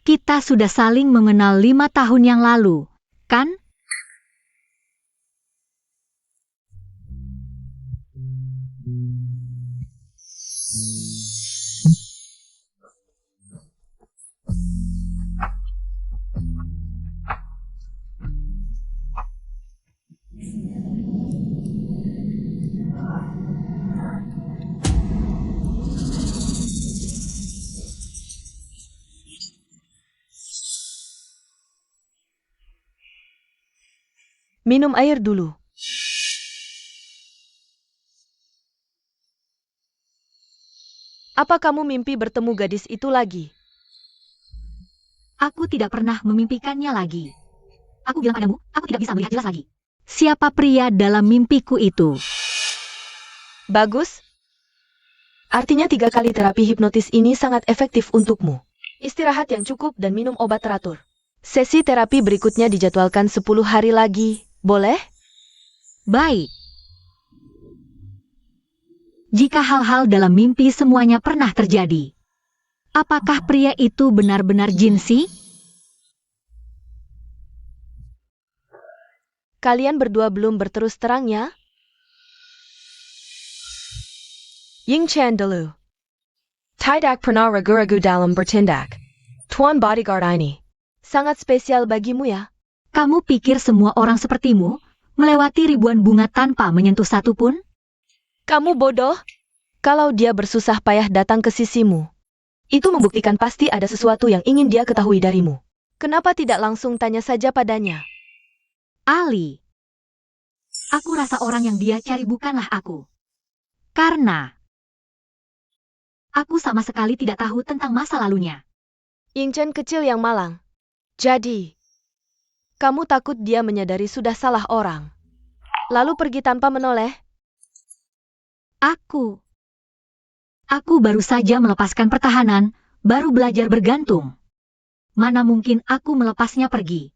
Kita sudah saling mengenal 5 tahun yang lalu, kan? Minum air dulu. Apa kamu mimpi bertemu gadis itu lagi? Aku tidak pernah memimpikannya lagi. Aku bilang padamu, aku tidak bisa melihat jelas lagi. Siapa pria dalam mimpiku itu? Bagus. Artinya 3 kali terapi hipnotis ini sangat efektif untukmu. Istirahat yang cukup dan minum obat teratur. Sesi terapi berikutnya dijadwalkan 10 hari lagi. Boleh? Baik. Jika hal-hal dalam mimpi semuanya pernah terjadi, apakah pria itu benar-benar Jinsi? Kalian berdua belum berterus terang ya? Ying Chan dulu. Tidak pernah ragu-ragu dalam bertindak. Tuan bodyguard ini sangat spesial bagimu ya? Kamu pikir semua orang sepertimu melewati ribuan bunga tanpa menyentuh satu pun? Kamu bodoh? Kalau dia bersusah payah datang ke sisimu, itu membuktikan pasti ada sesuatu yang ingin dia ketahui darimu. Kenapa tidak langsung tanya saja padanya? Ali. Aku rasa orang yang dia cari bukanlah aku. Karena aku sama sekali tidak tahu tentang masa lalunya. Ying Chen kecil yang malang. Jadi, kamu takut dia menyadari sudah salah orang, lalu pergi tanpa menoleh? Aku baru saja melepaskan pertahanan, baru belajar bergantung. Mana mungkin aku melepasnya pergi.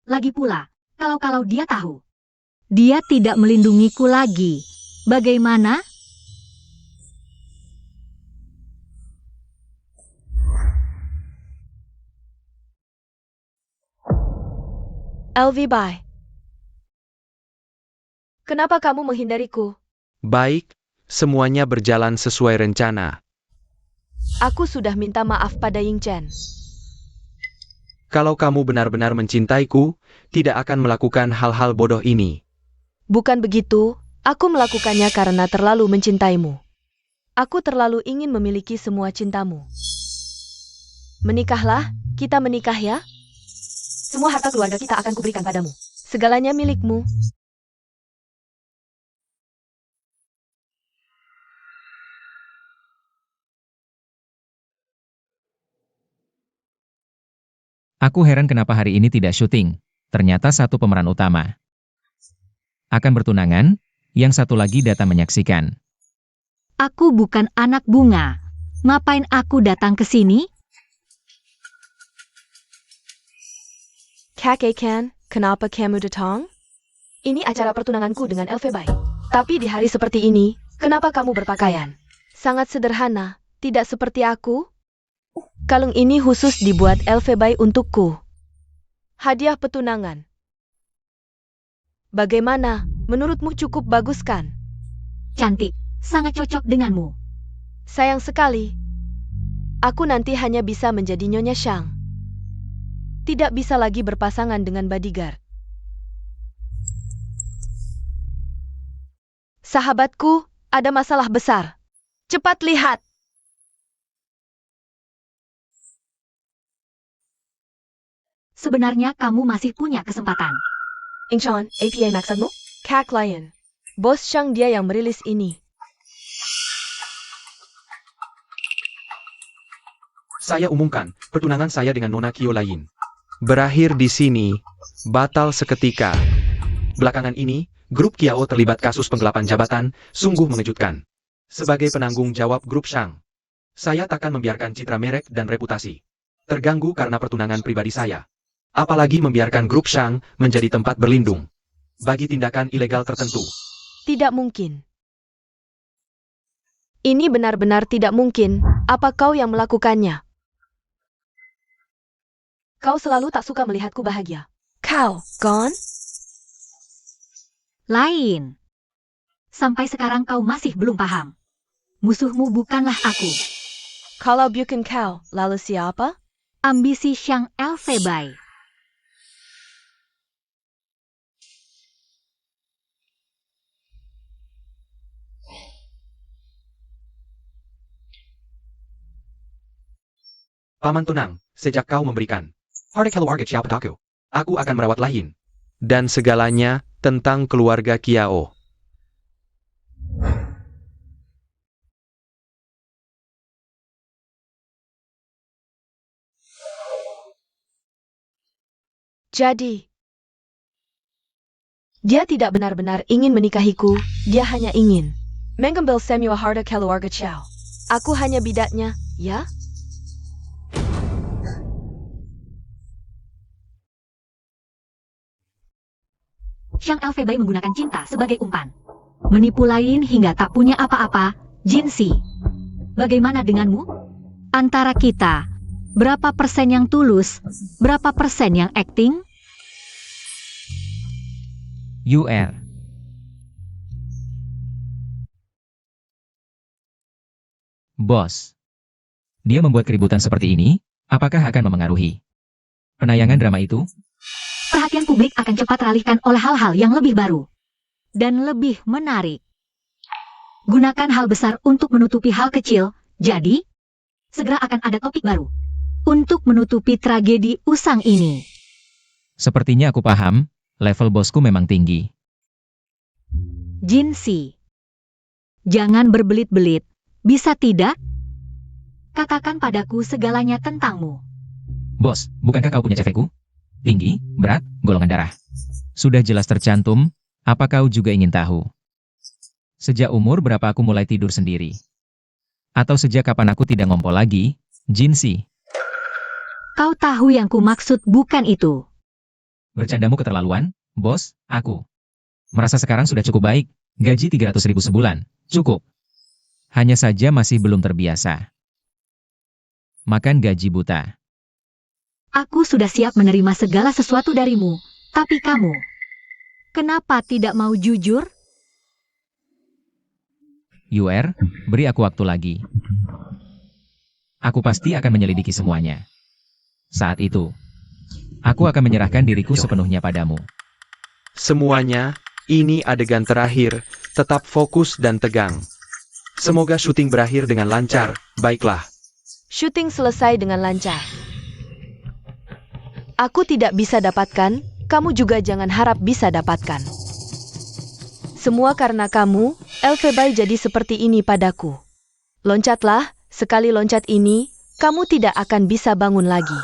Lagi pula, kalau dia tahu, dia tidak melindungiku lagi. Bagaimana? LV bye. Kenapa kamu menghindariku? Baik, semuanya berjalan sesuai rencana. Aku sudah minta maaf pada Ying Chen. Kalau kamu benar-benar mencintaiku, tidak akan melakukan hal-hal bodoh ini. Bukan begitu, aku melakukannya karena terlalu mencintaimu. Aku terlalu ingin memiliki semua cintamu. Menikahlah, kita menikah ya? Semua harta keluarga kita akan kuberikan padamu. Segalanya milikmu. Aku heran kenapa hari ini tidak syuting. Ternyata satu pemeran utama akan bertunangan, yang satu lagi datang menyaksikan. Aku bukan anak bunga. Ngapain aku datang ke sini? Kakek Ken, kenapa kamu datang? Ini acara pertunanganku dengan LV Bai. Tapi di hari seperti ini, kenapa kamu berpakaian? Sangat sederhana, tidak seperti aku. Kalung ini khusus dibuat LV Bai untukku. Hadiah petunangan. Bagaimana? Menurutmu cukup bagus kan? Cantik, sangat cocok denganmu. Sayang sekali. Aku nanti hanya bisa menjadi Nyonya Shang. Tidak bisa lagi berpasangan dengan bodyguard. Sahabatku, ada masalah besar. Cepat lihat. Sebenarnya kamu masih punya kesempatan. Incheon, APA maksudmu? Kak Lion. Bos Shang dia yang merilis ini. Saya umumkan, pertunangan saya dengan Nona Kyo Lain berakhir di sini, batal seketika. Belakangan ini, grup Kiao terlibat kasus penggelapan jabatan, sungguh mengejutkan. Sebagai penanggung jawab grup Shang, saya takkan membiarkan citra merek dan reputasi terganggu karena pertunangan pribadi saya. Apalagi membiarkan grup Shang menjadi tempat berlindung bagi tindakan ilegal tertentu. Tidak mungkin. Ini benar-benar tidak mungkin. Apa kau yang melakukannya? Kau selalu tak suka melihatku bahagia. Kau, gone? Lain. Sampai sekarang kau masih belum paham. Musuhmu bukanlah aku. Kalau bukan kau, lalu siapa? Ambisi Shang LV Bai. Paman tenang, sejak kau memberikan harta keluarga Kiao padaku, aku akan merawat Lain dan segalanya tentang keluarga Kiao. Jadi, dia tidak benar-benar ingin menikahiku, dia hanya ingin mengambil semua harta keluarga Chow. Aku hanya bidatnya, ya? Shang LV Bai menggunakan cinta sebagai umpan. Menipu Lain hingga tak punya apa-apa, Jinsi. Bagaimana denganmu? Antara kita, berapa persen yang tulus, berapa persen yang acting? UR. Bos. Dia membuat keributan seperti ini, apakah akan memengaruhi penayangan drama itu? Perhatian publik akan cepat teralihkan oleh hal-hal yang lebih baru dan lebih menarik. Gunakan hal besar untuk menutupi hal kecil, jadi segera akan ada topik baru untuk menutupi tragedi usang ini. Sepertinya aku paham, level bosku memang tinggi. Jinsi, jangan berbelit-belit, bisa tidak? Katakan padaku segalanya tentangmu. Bos, bukankah kau punya CV-ku? Tinggi, berat, golongan darah. Sudah jelas tercantum, apa kau juga ingin tahu? Sejak umur berapa aku mulai tidur sendiri? Atau sejak kapan aku tidak ngompol lagi, Jinsi? Kau tahu yang kumaksud bukan itu. Bercandamu keterlaluan, bos, aku. Merasa sekarang sudah cukup baik, gaji 300.000 sebulan, cukup. Hanya saja masih belum terbiasa. Makan gaji buta. Aku sudah siap menerima segala sesuatu darimu, tapi kamu, kenapa tidak mau jujur? Yuer, beri aku waktu lagi. Aku pasti akan menyelidiki semuanya. Saat itu, aku akan menyerahkan diriku sepenuhnya padamu. Semuanya, ini adegan terakhir, tetap fokus dan tegang. Semoga syuting berakhir dengan lancar, baiklah. Syuting selesai dengan lancar. Aku tidak bisa dapatkan, kamu juga jangan harap bisa dapatkan. Semua karena kamu, Elfebai jadi seperti ini padaku. Loncatlah, sekali loncat ini, kamu tidak akan bisa bangun lagi.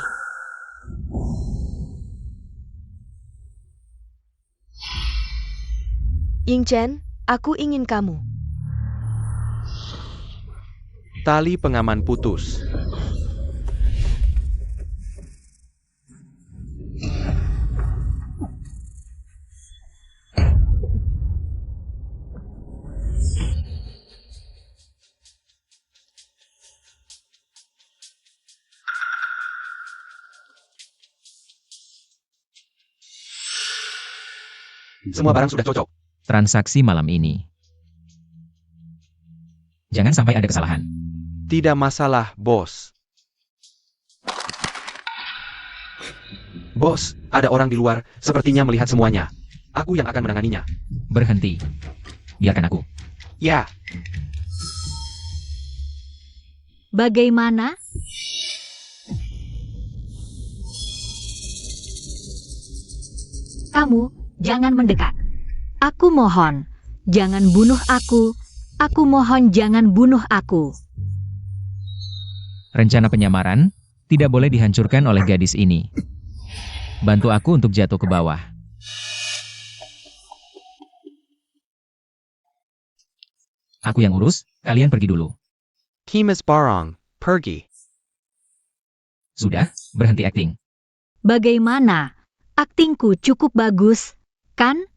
Ying Chen, aku ingin kamu. Tali pengaman putus. Semua barang sudah cocok. Transaksi malam ini. Jangan sampai ada kesalahan. Tidak masalah, bos. Bos, ada orang di luar, sepertinya melihat semuanya. Aku yang akan menanganinya. Berhenti. Biarkan aku. Ya, Bagaimana? Kamu, jangan mendekat. Aku mohon, jangan bunuh aku. Aku mohon jangan bunuh aku. Rencana penyamaran tidak boleh dihancurkan oleh gadis ini. Bantu aku untuk jatuh ke bawah. Aku yang urus, kalian pergi dulu. Kimas Barong, pergi. Sudah, berhenti akting. Bagaimana? Aktingku cukup bagus, kan?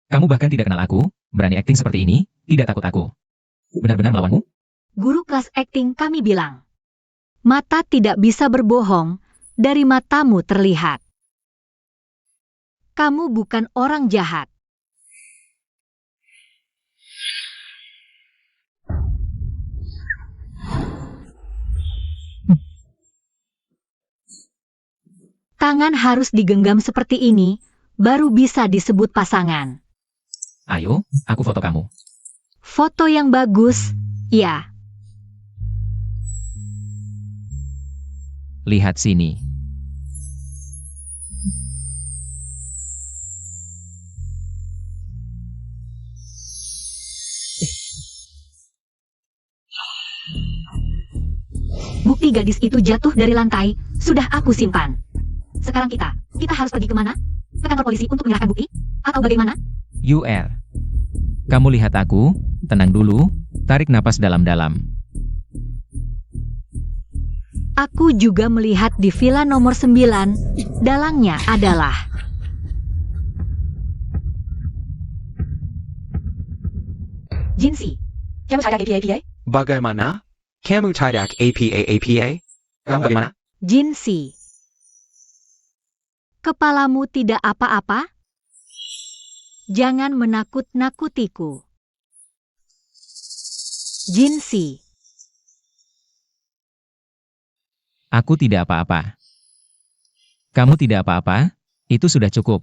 Kamu bahkan tidak kenal aku, berani akting seperti ini, tidak takut aku. Benar-benar melawanmu? Guru kelas akting kami bilang, mata tidak bisa berbohong, dari matamu terlihat. Kamu bukan orang jahat. Tangan harus digenggam seperti ini, baru bisa disebut pasangan. Ayo, aku foto kamu. Foto yang bagus, ya. Lihat sini. Bukti gadis itu jatuh dari lantai, sudah aku simpan. Sekarang kita harus pergi kemana? Ke kantor polisi untuk menyerahkan bukti? Atau bagaimana? UR. Kamu lihat aku, tenang dulu, tarik napas dalam-dalam. Aku juga melihat di villa nomor 9, dalangnya adalah Jinsi. Kamu sadar APA? Bagaimana? Kamu tidak APA? Kamu bagaimana? Jinsi. Kepalamu tidak apa-apa? Jangan menakut-nakutiku. Jinsi. Aku tidak apa-apa. Kamu tidak apa-apa, itu sudah cukup.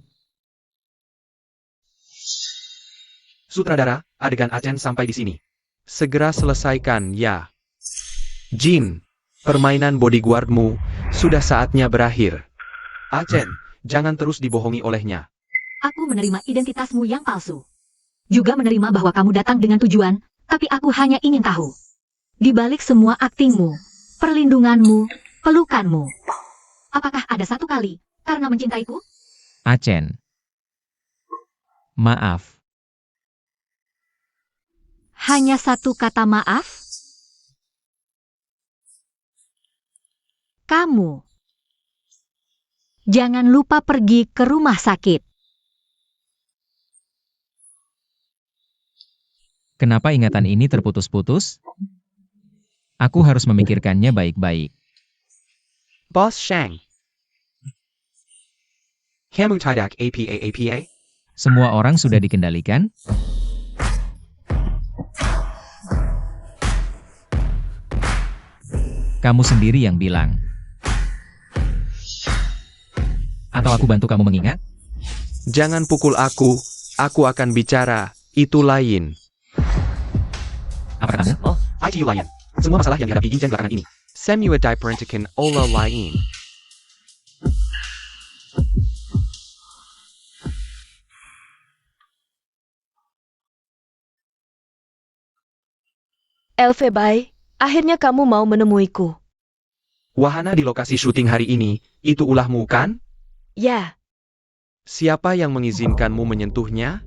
Sutradara, adegan Achen sampai di sini. Segera selesaikan, ya. Jin, permainan bodyguardmu sudah saatnya berakhir. Achen, jangan terus dibohongi olehnya. Aku menerima identitasmu yang palsu. Juga menerima bahwa kamu datang dengan tujuan, tapi aku hanya ingin tahu. Di balik semua aktingmu, perlindunganmu, pelukanmu, apakah ada satu kali karena mencintaiku? Achen. Maaf. Hanya satu kata maaf? kamu. Jangan lupa pergi ke rumah sakit. Kenapa ingatan ini terputus-putus? Aku harus memikirkannya baik-baik. Boss Shang. Kamu tidak apa-apa? Semua orang sudah dikendalikan? Kamu sendiri yang bilang. Atau aku bantu kamu mengingat? Jangan pukul aku akan bicara, itu lain. Apa kamu? Oh, ITU lain. Semua masalah yang dihadapi Yinchen belakangan ini. Semua diperhentikan olah lain. Elfebai, akhirnya kamu mau menemuiku. Wahana di lokasi syuting hari ini, itu ulahmu kan? Ya, Siapa yang mengizinkanmu menyentuhnya?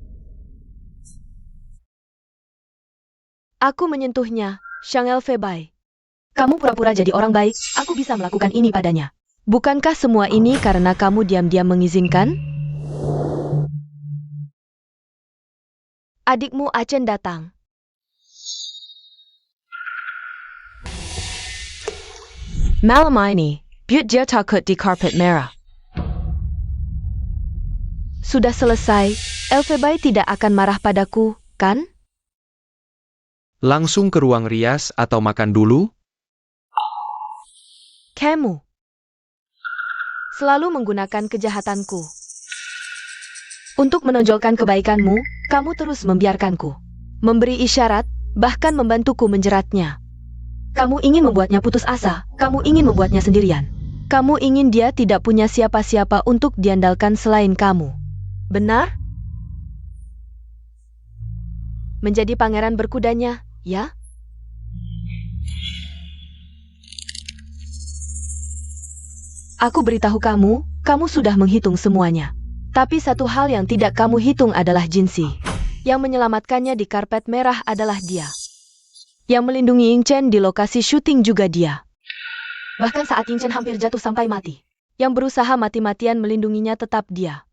aku menyentuhnya, Shang Elfebai. Kamu pura-pura jadi orang baik, aku bisa melakukan ini padanya. Bukankah semua ini karena kamu diam-diam mengizinkan? Adikmu Achen datang. Malam ini, Buat dia takut di karpet merah. Sudah selesai, Elfebai tidak akan marah padaku, kan? Langsung ke ruang rias atau makan dulu? Kamu selalu menggunakan kejahatanku. Untuk menonjolkan kebaikanmu, kamu terus membiarkanku. Memberi isyarat, bahkan membantuku menjeratnya. Kamu ingin membuatnya putus asa, kamu ingin membuatnya sendirian. Kamu ingin dia tidak punya siapa-siapa untuk diandalkan selain kamu. Benar? Menjadi pangeran berkudanya, ya? Aku beritahu kamu, kamu sudah menghitung semuanya. Tapi satu hal yang tidak kamu hitung adalah Jinsi. Yang menyelamatkannya di karpet merah adalah dia. Yang melindungi Yingchen di lokasi syuting juga dia. Bahkan saat Yingchen hampir jatuh sampai mati. Yang berusaha mati-matian melindunginya tetap dia.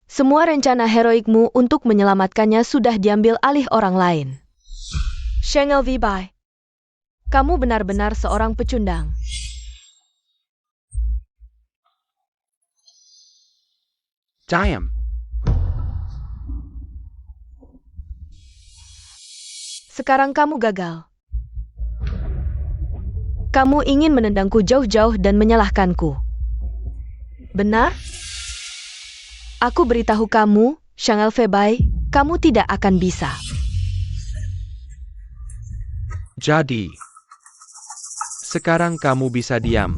Semua rencana heroikmu untuk menyelamatkannya sudah diambil alih orang lain. Shang Elfebai, kamu benar-benar seorang pecundang. Diam. Sekarang kamu gagal. Kamu ingin menendangku jauh-jauh dan menyalahkanku. Benar? Aku beritahu kamu, Shang Elfebai, kamu tidak akan bisa. Jadi, sekarang kamu bisa diam.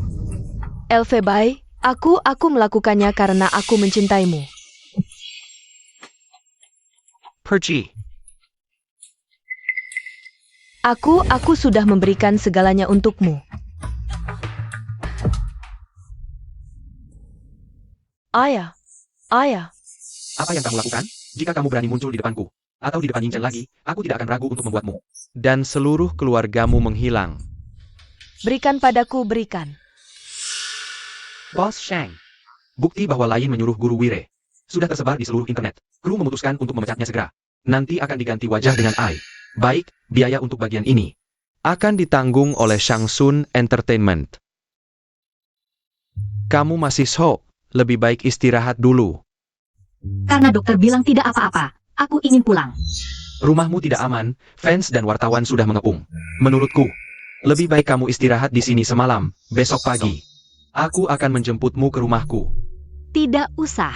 Elfebai, aku melakukannya karena aku mencintaimu. Pergi. Aku sudah memberikan segalanya untukmu. Ayah. Apa yang kamu lakukan? Jika kamu berani muncul di depanku, atau di depan Yingchen lagi, aku tidak akan ragu untuk membuatmu. Dan seluruh keluargamu menghilang. Berikan padaku, berikan. Boss Shang. Bukti bahwa lain menyuruh guru Wire. Sudah tersebar di seluruh internet. Kru memutuskan untuk memecatnya segera. Nanti akan diganti wajah dengan Ai. Baik, biaya untuk bagian ini akan ditanggung oleh Shangsun Entertainment. Kamu masih shock. Lebih baik istirahat dulu. Karena dokter bilang tidak apa-apa, aku ingin pulang. Rumahmu tidak aman, fans dan wartawan sudah mengepung. Menurutku, lebih baik kamu istirahat di sini semalam, besok pagi. Aku akan menjemputmu ke rumahku. Tidak usah.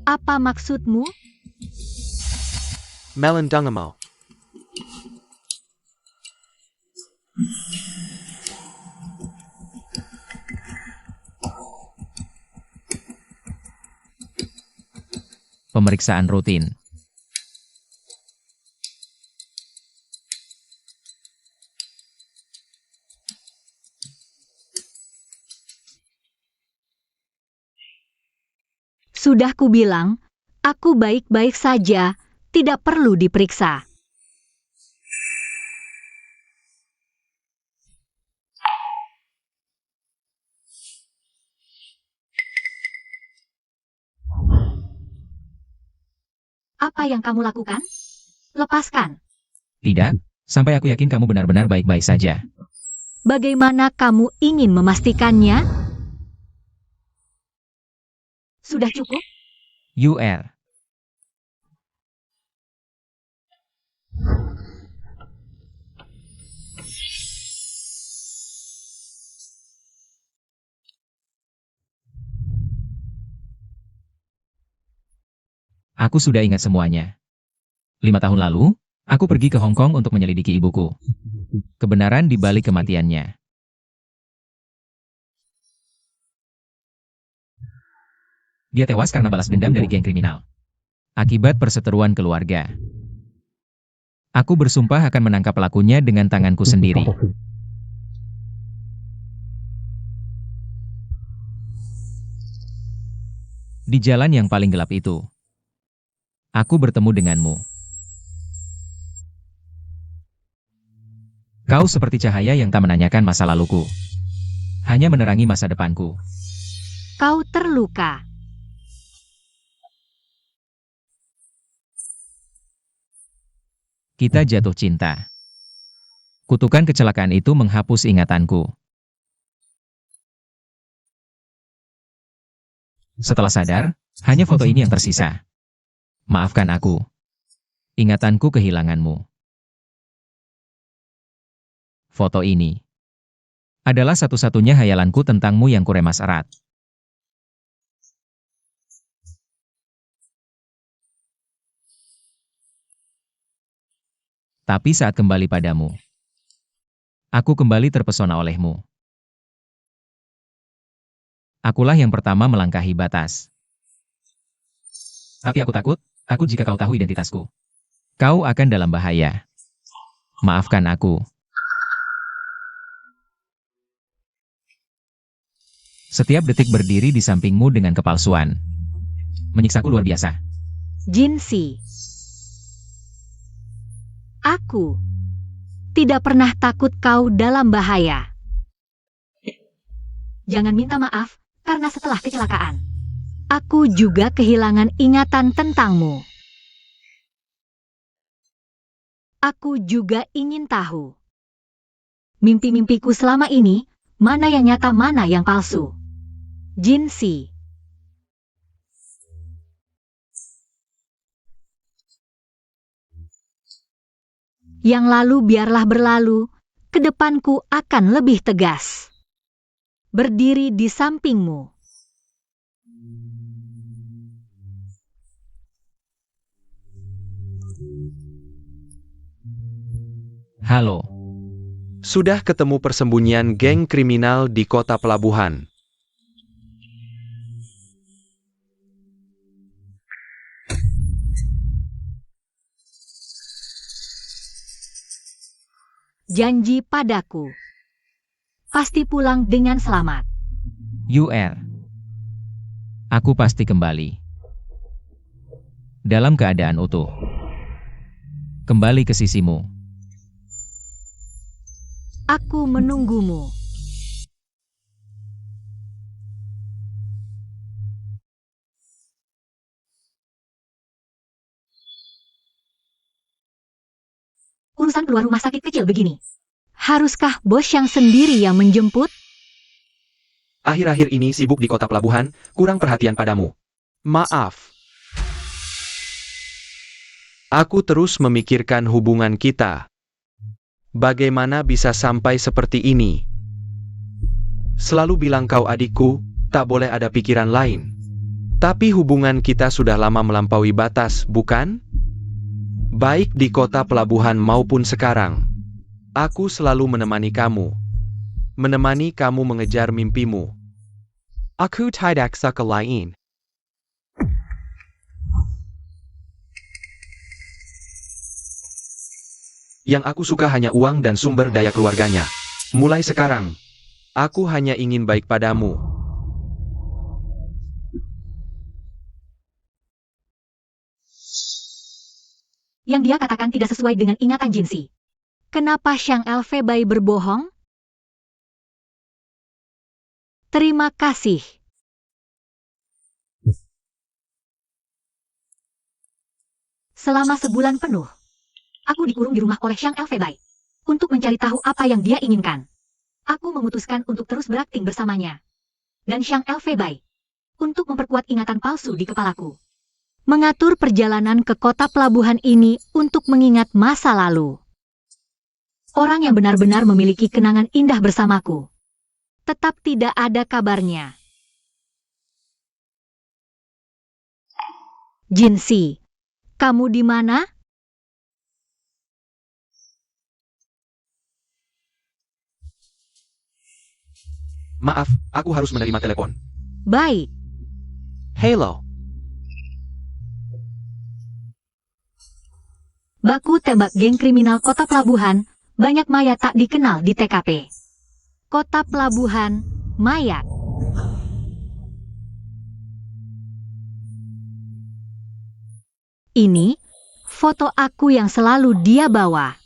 Apa maksudmu? Melendangamo. Pemeriksaan rutin. Sudah kubilang, aku baik-baik saja, tidak perlu diperiksa. Apa yang kamu lakukan? Lepaskan. Tidak, sampai aku yakin kamu benar-benar baik-baik saja. Bagaimana kamu ingin memastikannya? Sudah cukup? UR. Aku sudah ingat semuanya. 5 tahun lalu, aku pergi ke Hong Kong untuk menyelidiki ibuku. Kebenaran di balik kematiannya. Dia tewas karena balas dendam dari geng kriminal. Akibat perseteruan keluarga. Aku bersumpah akan menangkap pelakunya dengan tanganku sendiri. Di jalan yang paling gelap itu, aku bertemu denganmu. Kau seperti cahaya yang tak menanyakan masa laluku. Hanya menerangi masa depanku. Kau terluka. Kita jatuh cinta. Kutukan kecelakaan itu menghapus ingatanku. Setelah sadar, hanya foto ini yang tersisa. Maafkan aku. Ingatanku kehilanganmu. Foto ini adalah satu-satunya hayalanku tentangmu yang kuremas erat. Tapi saat kembali padamu, aku kembali terpesona olehmu. Akulah yang pertama melangkahi batas. Tapi aku takut jika kau tahu identitasku. Kau akan dalam bahaya. Maafkan aku. Setiap detik berdiri di sampingmu dengan kepalsuan. Menyiksaku luar biasa. Jinsi. Aku tidak pernah takut kau dalam bahaya. Jangan minta maaf, karena setelah kecelakaan, aku juga kehilangan ingatan tentangmu. Aku juga ingin tahu. Mimpi-mimpiku selama ini, mana yang nyata mana yang palsu. Jinsi. Yang lalu biarlah berlalu, ke depanku akan lebih tegas. Berdiri di sampingmu. Halo. Sudah ketemu persembunyian geng kriminal di kota pelabuhan. Janji padaku. Pasti pulang dengan selamat. UR. Aku pasti kembali. Dalam keadaan utuh. Kembali ke sisimu. Aku menunggumu. Urusan keluar rumah sakit kecil begini. Haruskah bos yang sendiri yang menjemput? Akhir-akhir ini sibuk di kota pelabuhan, kurang perhatian padamu. Maaf. Aku terus memikirkan hubungan kita. Bagaimana bisa sampai seperti ini? Selalu bilang kau adikku, tak boleh ada pikiran lain. Tapi hubungan kita sudah lama melampaui batas, bukan? Baik di kota pelabuhan maupun sekarang. Aku selalu menemani kamu. Menemani kamu mengejar mimpimu. Aku tidak suka lain. Yang aku suka hanya uang dan sumber daya keluarganya. Mulai sekarang, aku hanya ingin baik padamu. yang dia katakan tidak sesuai dengan ingatan Jinsi. Kenapa Xiang Elfei berbohong? Terima kasih. Selama sebulan penuh, aku dikurung di rumah oleh Xiang Elfei untuk mencari tahu apa yang dia inginkan. Aku memutuskan untuk terus berakting bersamanya. Dan Xiang Elfei untuk memperkuat ingatan palsu di kepalaku. Mengatur perjalanan ke kota pelabuhan ini untuk mengingat masa lalu. Orang yang benar-benar memiliki kenangan indah bersamaku. Tetap tidak ada kabarnya. Jinsi, kamu di mana? Maaf, aku harus menerima telepon. Baik. Halo. Baku tembak geng kriminal kota pelabuhan, banyak mayat tak dikenal di TKP. Kota pelabuhan, mayat. Ini, foto aku yang selalu dia bawa.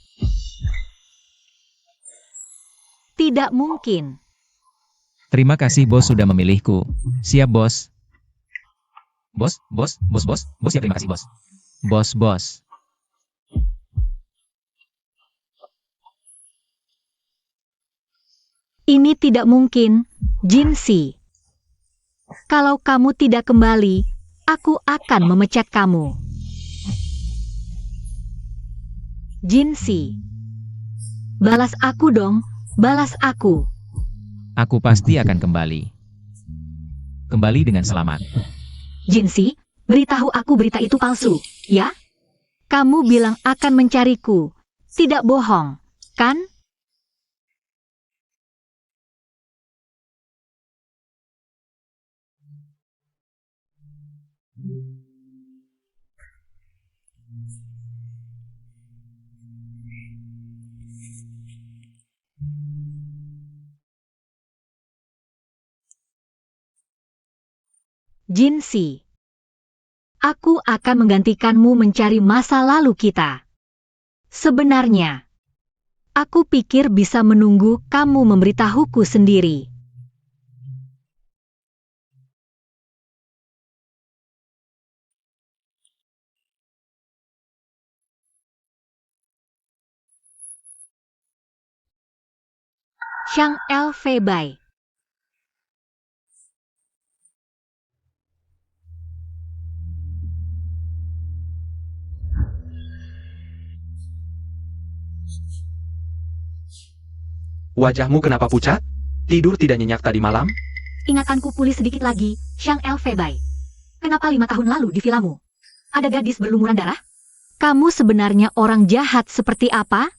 Tidak mungkin. Terima kasih bos sudah memilihku. Siap bos. Bos, ya terima kasih bos. Bos. Ini tidak mungkin, Jinsi. Kalau kamu tidak kembali, aku akan memecat kamu. Jinsi. Balas aku dong, balas aku. Aku pasti akan kembali. Kembali dengan selamat. Jinsi, beritahu aku berita itu palsu, ya? Kamu bilang akan mencariku. Tidak bohong, kan? Jinsi. Aku akan menggantikanmu mencari masa lalu kita. Sebenarnya, aku pikir bisa menunggu kamu memberitahuku sendiri. Xiang Elfei. Wajahmu kenapa pucat? Tidur tidak nyenyak tadi malam? Ingatanku pulih sedikit lagi, Xiang Elfei. Kenapa 5 tahun lalu di vilamu? Ada gadis berlumuran darah? Kamu sebenarnya orang jahat seperti apa?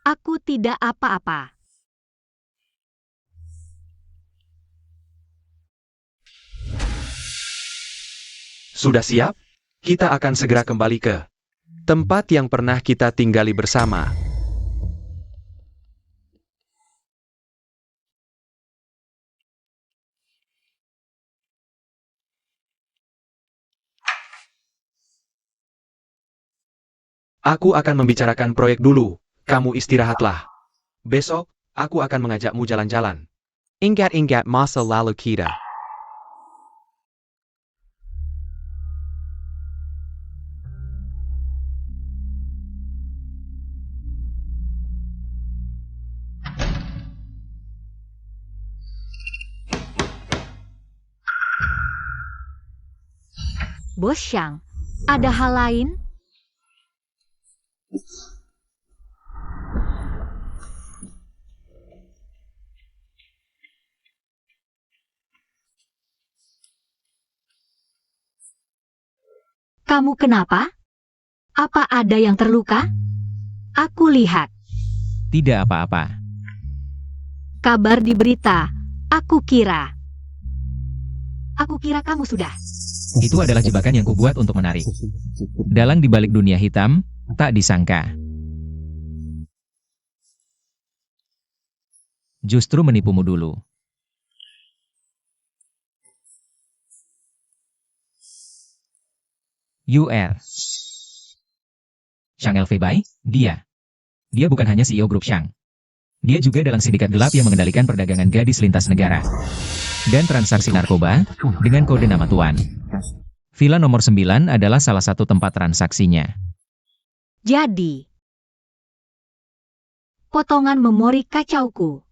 Aku tidak apa-apa. Sudah siap? Kita akan segera kembali ke tempat yang pernah kita tinggali bersama. Aku akan membicarakan proyek dulu. Kamu istirahatlah. Besok, aku akan mengajakmu jalan-jalan. Ingat-ingat masa lalu kita. Bos Xiang, ada hal lain? Kamu kenapa? Apa ada yang terluka? Aku lihat. Tidak apa-apa. Kabar di berita. Aku kira kamu sudah. Itu adalah jebakan yang kubuat untuk menarik. Dalang di balik dunia hitam, tak disangka. Justru menipumu dulu. UR Shang Elfei, dia. Dia bukan hanya CEO grup Shang. Dia juga dalam sindikat gelap yang mengendalikan perdagangan gadis lintas negara. Dan transaksi narkoba, dengan kode nama Tuan. Villa nomor 9 adalah salah satu tempat transaksinya. Jadi, potongan memori kacauku.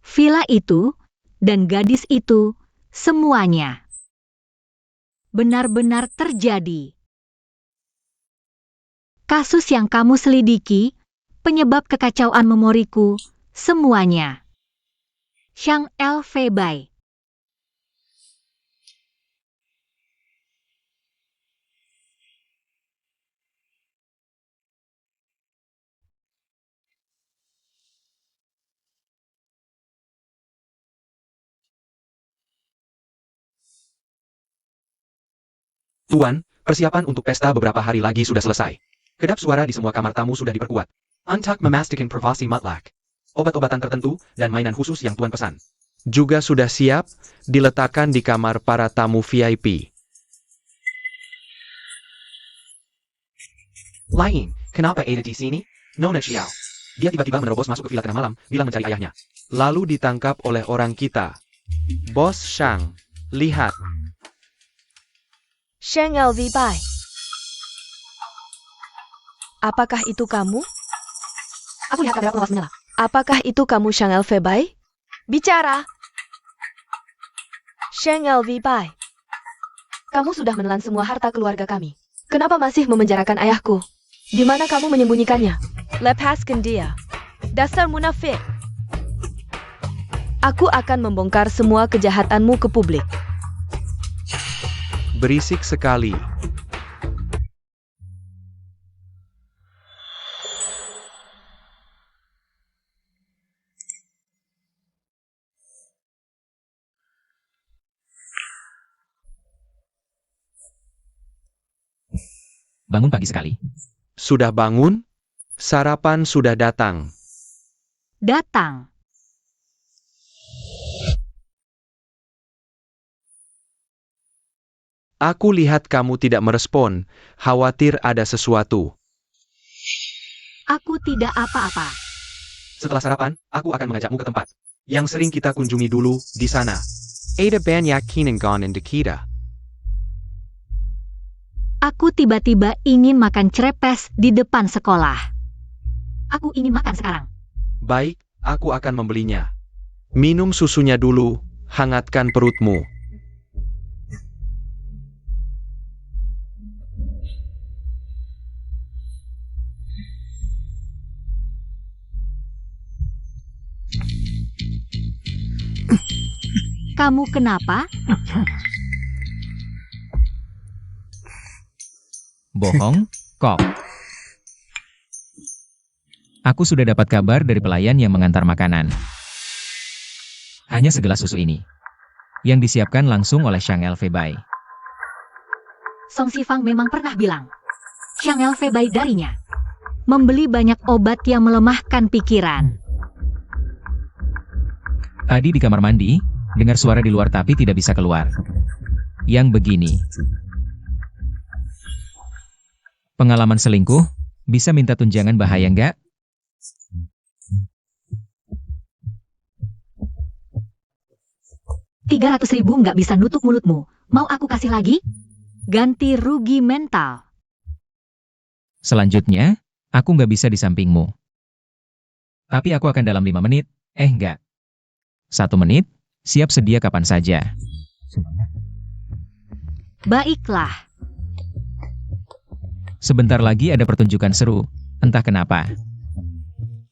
Villa itu, dan gadis itu, semuanya benar-benar terjadi. Kasus yang kamu selidiki, penyebab kekacauan memoriku, semuanya. Shang Elfei. Tuan, persiapan untuk pesta beberapa hari lagi sudah selesai. Kedap suara di semua kamar tamu sudah diperkuat. Untuk memastikan privasi mutlak. Obat-obatan tertentu dan mainan khusus yang Tuan pesan juga sudah siap diletakkan di kamar para tamu VIP. Lain, kenapa Ada di sini? Nona Xiao. Dia tiba-tiba menerobos masuk ke villa tengah malam, bilang mencari ayahnya. Lalu ditangkap oleh orang kita. Bos Shang, lihat. Shang Elfei. Apakah itu kamu? Aku lihat kamera pengawas menyala. Apakah itu kamu Shang Elfei? Bicara! Shang Elfei. Kamu sudah menelan semua harta keluarga kami. Kenapa masih memenjarakan ayahku? Di mana kamu menyembunyikannya? Lepaskan dia. Dasar munafik. Aku akan membongkar semua kejahatanmu ke publik. Berisik sekali. Bangun pagi sekali. Sudah bangun? Sarapan sudah datang. Datang. Aku lihat kamu tidak merespon, khawatir ada sesuatu. Aku tidak apa-apa. Setelah sarapan, aku akan mengajakmu ke tempat yang sering kita kunjungi dulu di sana. Ada banyak kinengan di kita. Aku tiba-tiba ingin makan crepes di depan sekolah. Aku ingin makan sekarang. Baik, aku akan membelinya. Minum susunya dulu, hangatkan perutmu. Kamu kenapa? Bohong, kok. Aku sudah dapat kabar dari pelayan yang mengantar makanan. Hanya segelas susu ini. Yang disiapkan langsung oleh Shang Elfei. Song Sifang memang pernah bilang. Shang Elfei darinya. Membeli banyak obat yang melemahkan pikiran. Tadi di kamar mandi, dengar suara di luar tapi tidak bisa keluar. Yang begini. Pengalaman selingkuh, bisa minta tunjangan bahaya nggak? $300.000 nggak bisa nutup mulutmu. Mau aku kasih lagi? Ganti rugi mental. Selanjutnya, aku nggak bisa di sampingmu. Tapi aku akan dalam 5 menit, enggak. 1 menit, siap sedia kapan saja. Baiklah. Sebentar lagi ada pertunjukan seru, entah kenapa.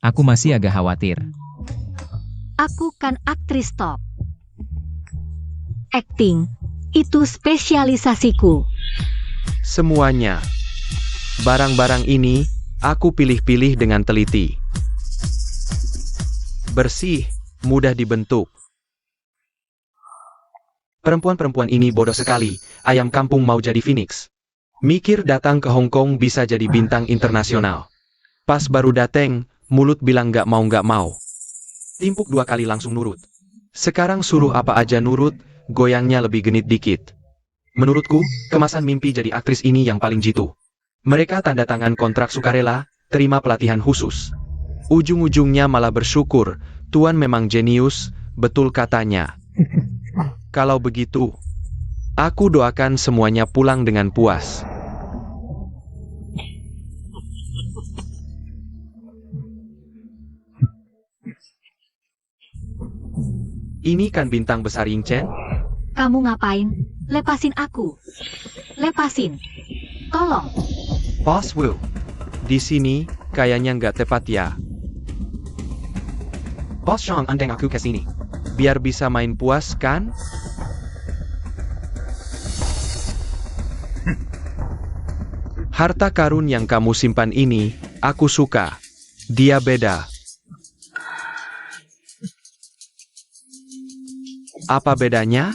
Aku masih agak khawatir. Aku kan aktris top. Acting, itu spesialisasiku. Semuanya. Barang-barang ini, aku pilih-pilih dengan teliti. Bersih, mudah dibentuk. Perempuan-perempuan ini bodoh sekali, ayam kampung mau jadi Phoenix. Mikir datang ke Hong Kong bisa jadi bintang internasional. Pas baru dateng, mulut bilang nggak mau. Timpuk 2 kali langsung nurut. Sekarang suruh apa aja nurut, goyangnya lebih genit dikit. Menurutku, kemasan mimpi jadi aktris ini yang paling jitu. Mereka tanda tangan kontrak sukarela, terima pelatihan khusus. Ujung-ujungnya malah bersyukur, Tuan memang jenius, betul katanya. Kalau begitu, aku doakan semuanya pulang dengan puas. Ini kan bintang besar Ying Chen? Kamu ngapain? Lepasin aku. Lepasin. Tolong. Boss Wu, di sini kayaknya nggak tepat ya. Boss Chong andeng aku ke sini. Biar bisa main puas kan? Harta karun yang kamu simpan ini, aku suka. Dia beda. Apa bedanya?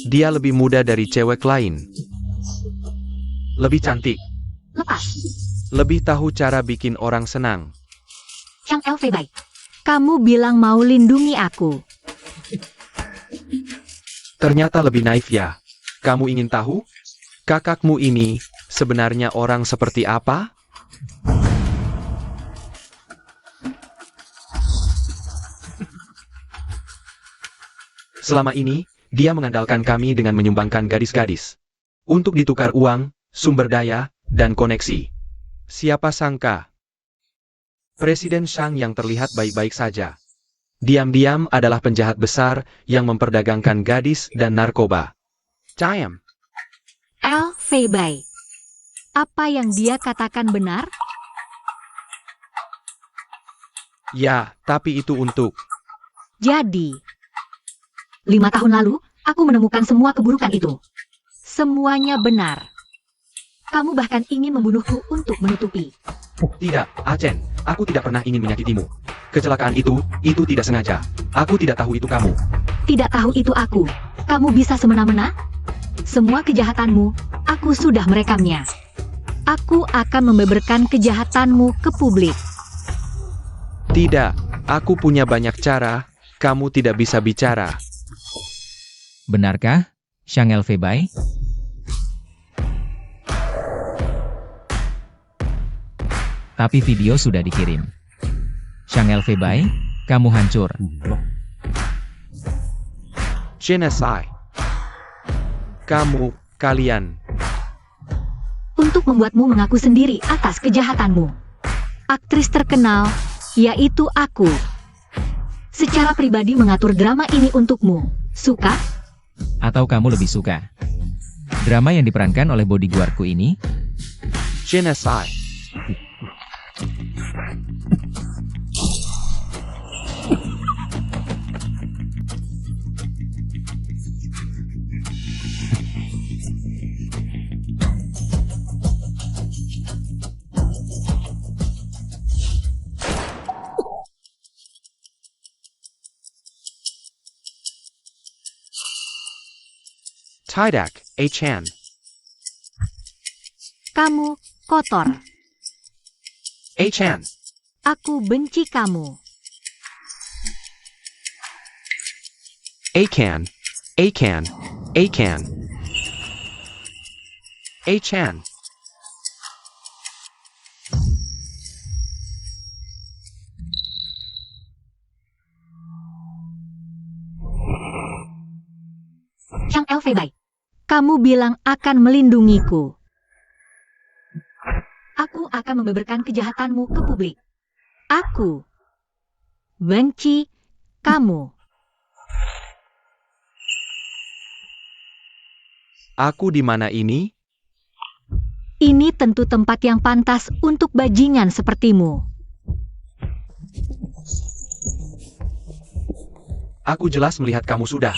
Dia lebih muda dari cewek lain. Lebih cantik. Lepas. Lebih tahu cara bikin orang senang. Chang LV Bai. Kamu bilang mau lindungi aku. Ternyata lebih naif ya. Kamu ingin tahu? Kakakmu ini sebenarnya orang seperti apa? Selama ini, dia mengandalkan kami dengan menyumbangkan gadis-gadis. Untuk ditukar uang, sumber daya, dan koneksi. Siapa sangka? Presiden Shang yang terlihat baik-baik saja. Diam-diam adalah penjahat besar yang memperdagangkan gadis dan narkoba. Cayam. LV Bai. Apa yang dia katakan benar? Ya, tapi itu untuk... Jadi, 5 tahun lalu, aku menemukan semua keburukan itu. Semuanya benar. Kamu bahkan ingin membunuhku untuk menutupi. Tidak, Achen, aku tidak pernah ingin menyakitimu. Kecelakaan itu tidak sengaja. Aku tidak tahu itu kamu. Tidak tahu itu aku. Kamu bisa semena-mena? Semua kejahatanmu, aku sudah merekamnya. Aku akan membeberkan kejahatanmu ke publik. Tidak, aku punya banyak cara, kamu tidak bisa bicara. Benarkah, Shang LV Bai? Tapi video sudah dikirim. Shang LV Bai, kamu hancur. Genocide. Kamu, kalian. Untuk membuatmu mengaku sendiri atas kejahatanmu. Aktris terkenal, yaitu aku. Secara pribadi mengatur drama ini untukmu. Suka? Atau kamu lebih suka drama yang diperankan oleh bodyguardku ini? Genocide. Tidak, Achan. Kamu kotor. Achan. Aku benci kamu. Achan. Achan. Achan. Achan. Chang LV Bai. Kamu bilang akan melindungiku. Aku akan membeberkan kejahatanmu ke publik. Aku benci kamu. Aku di mana ini? Ini tentu tempat yang pantas untuk bajingan sepertimu. Aku jelas melihat kamu sudah.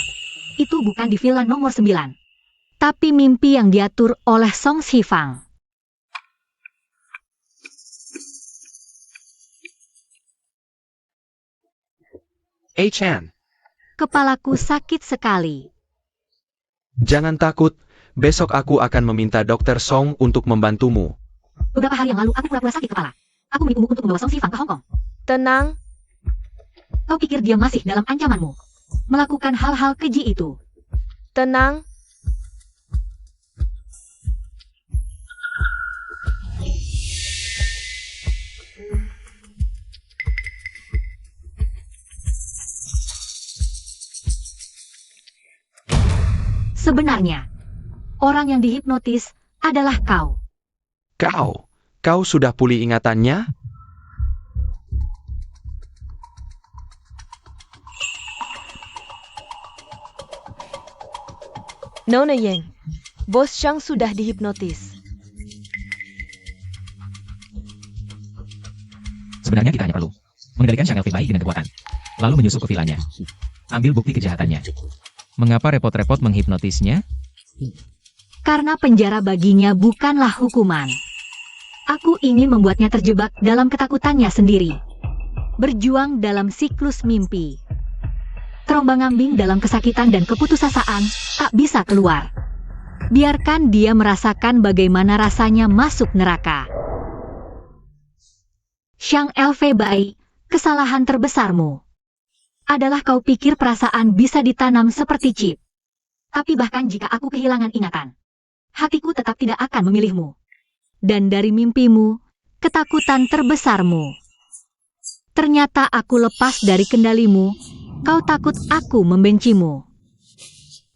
Itu bukan di villa nomor 9. Tapi mimpi yang diatur oleh Song Shifang. Achan. Kepalaku sakit sekali. Jangan takut, besok aku akan meminta Dr. Song untuk membantumu. Beberapa hari yang lalu aku pura-pura sakit kepala. Aku menipumu untuk membawa Song Shifang ke Hong Kong. Tenang, Kau pikir dia masih dalam ancamanmu? Melakukan hal-hal keji itu. tenang. Sebenarnya, orang yang dihipnotis adalah kau. Kau sudah pulih ingatannya? Nona Yang, Bos Chang sudah dihipnotis. Sebenarnya kita hanya perlu mengendalikan Chang Elfie baik dengan kekuatan, lalu menyusup ke vilanya. Ambil bukti kejahatannya. Mengapa repot-repot menghipnotisnya? Karena penjara baginya bukanlah hukuman. Aku ingin membuatnya terjebak dalam ketakutannya sendiri. Berjuang dalam siklus mimpi. Terombang-ambing dalam kesakitan dan keputusasaan, tak bisa keluar. Biarkan dia merasakan bagaimana rasanya masuk neraka. Chang Elfie Bai, kesalahan terbesarmu adalah kau pikir perasaan bisa ditanam seperti chip. Tapi bahkan jika aku kehilangan ingatan, hatiku tetap tidak akan memilihmu. Dan dari mimpimu, ketakutan terbesarmu. Ternyata aku lepas dari kendalimu, kau takut aku membencimu.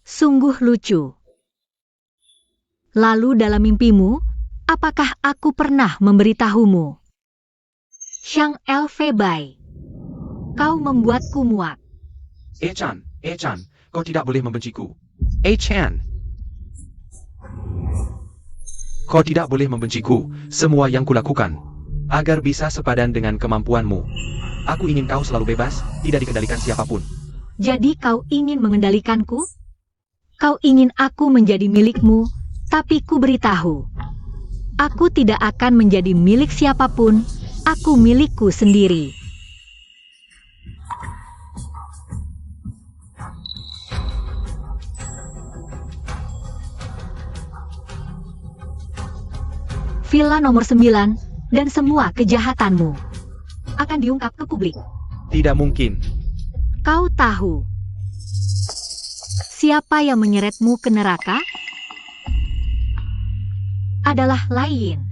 Sungguh lucu. Lalu dalam mimpimu, apakah aku pernah memberitahumu? Chang Elfie Bai, kau membuatku muak. Chan, kau tidak boleh membenciku. Chan. Kau tidak boleh membenciku, semua yang kulakukan, agar bisa sepadan dengan kemampuanmu. Aku ingin kau selalu bebas, tidak dikendalikan siapapun. Jadi kau ingin mengendalikanku? Kau ingin aku menjadi milikmu, tapi ku beritahu. Aku tidak akan menjadi milik siapapun, aku milikku sendiri. Villa nomor 9 dan semua kejahatanmu akan diungkap ke publik. Tidak mungkin. Kau tahu siapa yang menyeretmu ke neraka? Adalah lain.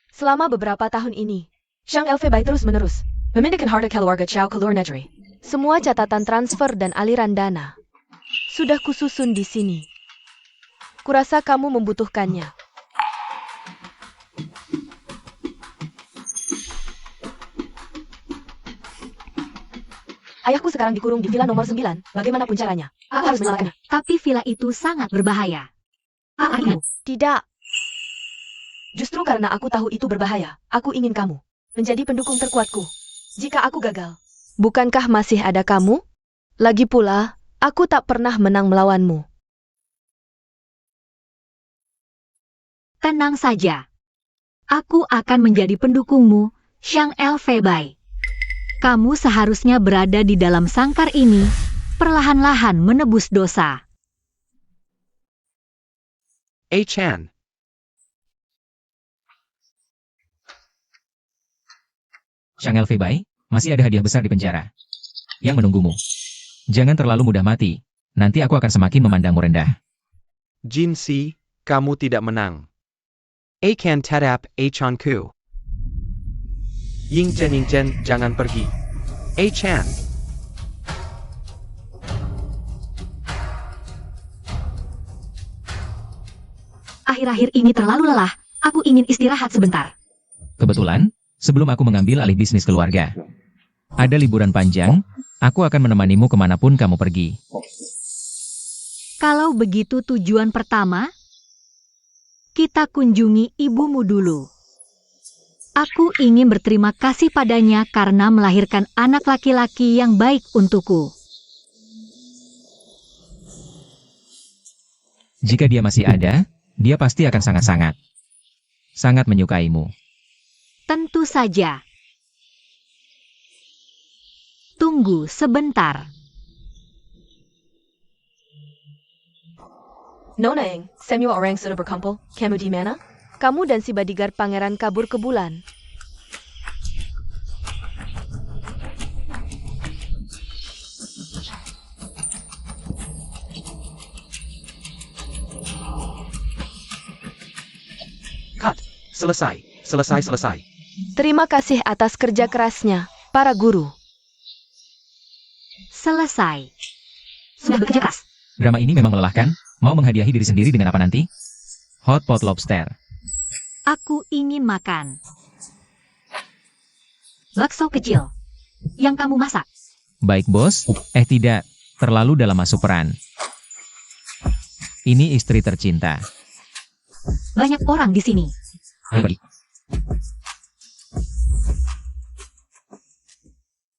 Selama beberapa tahun ini, Chang Elfie Bai terus-menerus memindahkan harta keluarga Chow ke luar negeri. Semua catatan transfer dan aliran dana sudah kususun di sini. Kurasa kamu membutuhkannya. Ayahku sekarang dikurung di villa nomor 9. Bagaimanapun caranya, aku harus menyelamatkannya. Tapi villa itu sangat berbahaya. Tidak. Justru karena aku tahu itu berbahaya, aku ingin kamu menjadi pendukung terkuatku. Jika aku gagal, bukankah masih ada kamu? Lagi pula, aku tak pernah menang melawanmu. Tenang saja. Aku akan menjadi pendukungmu, Chang Elfie Bai. Kamu seharusnya berada di dalam sangkar ini, perlahan-lahan menebus dosa. Chan. Chang Elfie Bai, masih ada hadiah besar di penjara yang menunggumu. Jangan terlalu mudah mati, nanti aku akan semakin memandangmu rendah. Jin Si, kamu tidak menang. Akan tetap Chanku. Ying Chen, jangan pergi. Chan. Akhir-akhir ini terlalu lelah, aku ingin istirahat sebentar. Kebetulan, sebelum aku mengambil alih bisnis keluarga, ada liburan panjang, aku akan menemanimu kemanapun kamu pergi. Kalau begitu tujuan pertama, kita kunjungi ibumu dulu. Aku ingin berterima kasih padanya karena melahirkan anak laki-laki yang baik untukku. Jika dia masih ada, dia pasti akan sangat menyukaimu. Tentu saja. Tunggu sebentar. Nona Eng, semua orang sudah berkumpul. Kamu di mana? Kamu dan si bodyguard pangeran kabur ke bulan. Cut. Selesai. Terima kasih atas kerja kerasnya, para guru. Selesai. Sudah bekerja keras. Drama ini memang melelahkan. Mau menghadiahi diri sendiri dengan apa nanti? Hot pot lobster. Aku ingin makan. Bakso kecil. Yang kamu masak. Baik bos. Tidak. Terlalu dalam masuk peran. Ini istri tercinta. Banyak orang di sini. Pergi.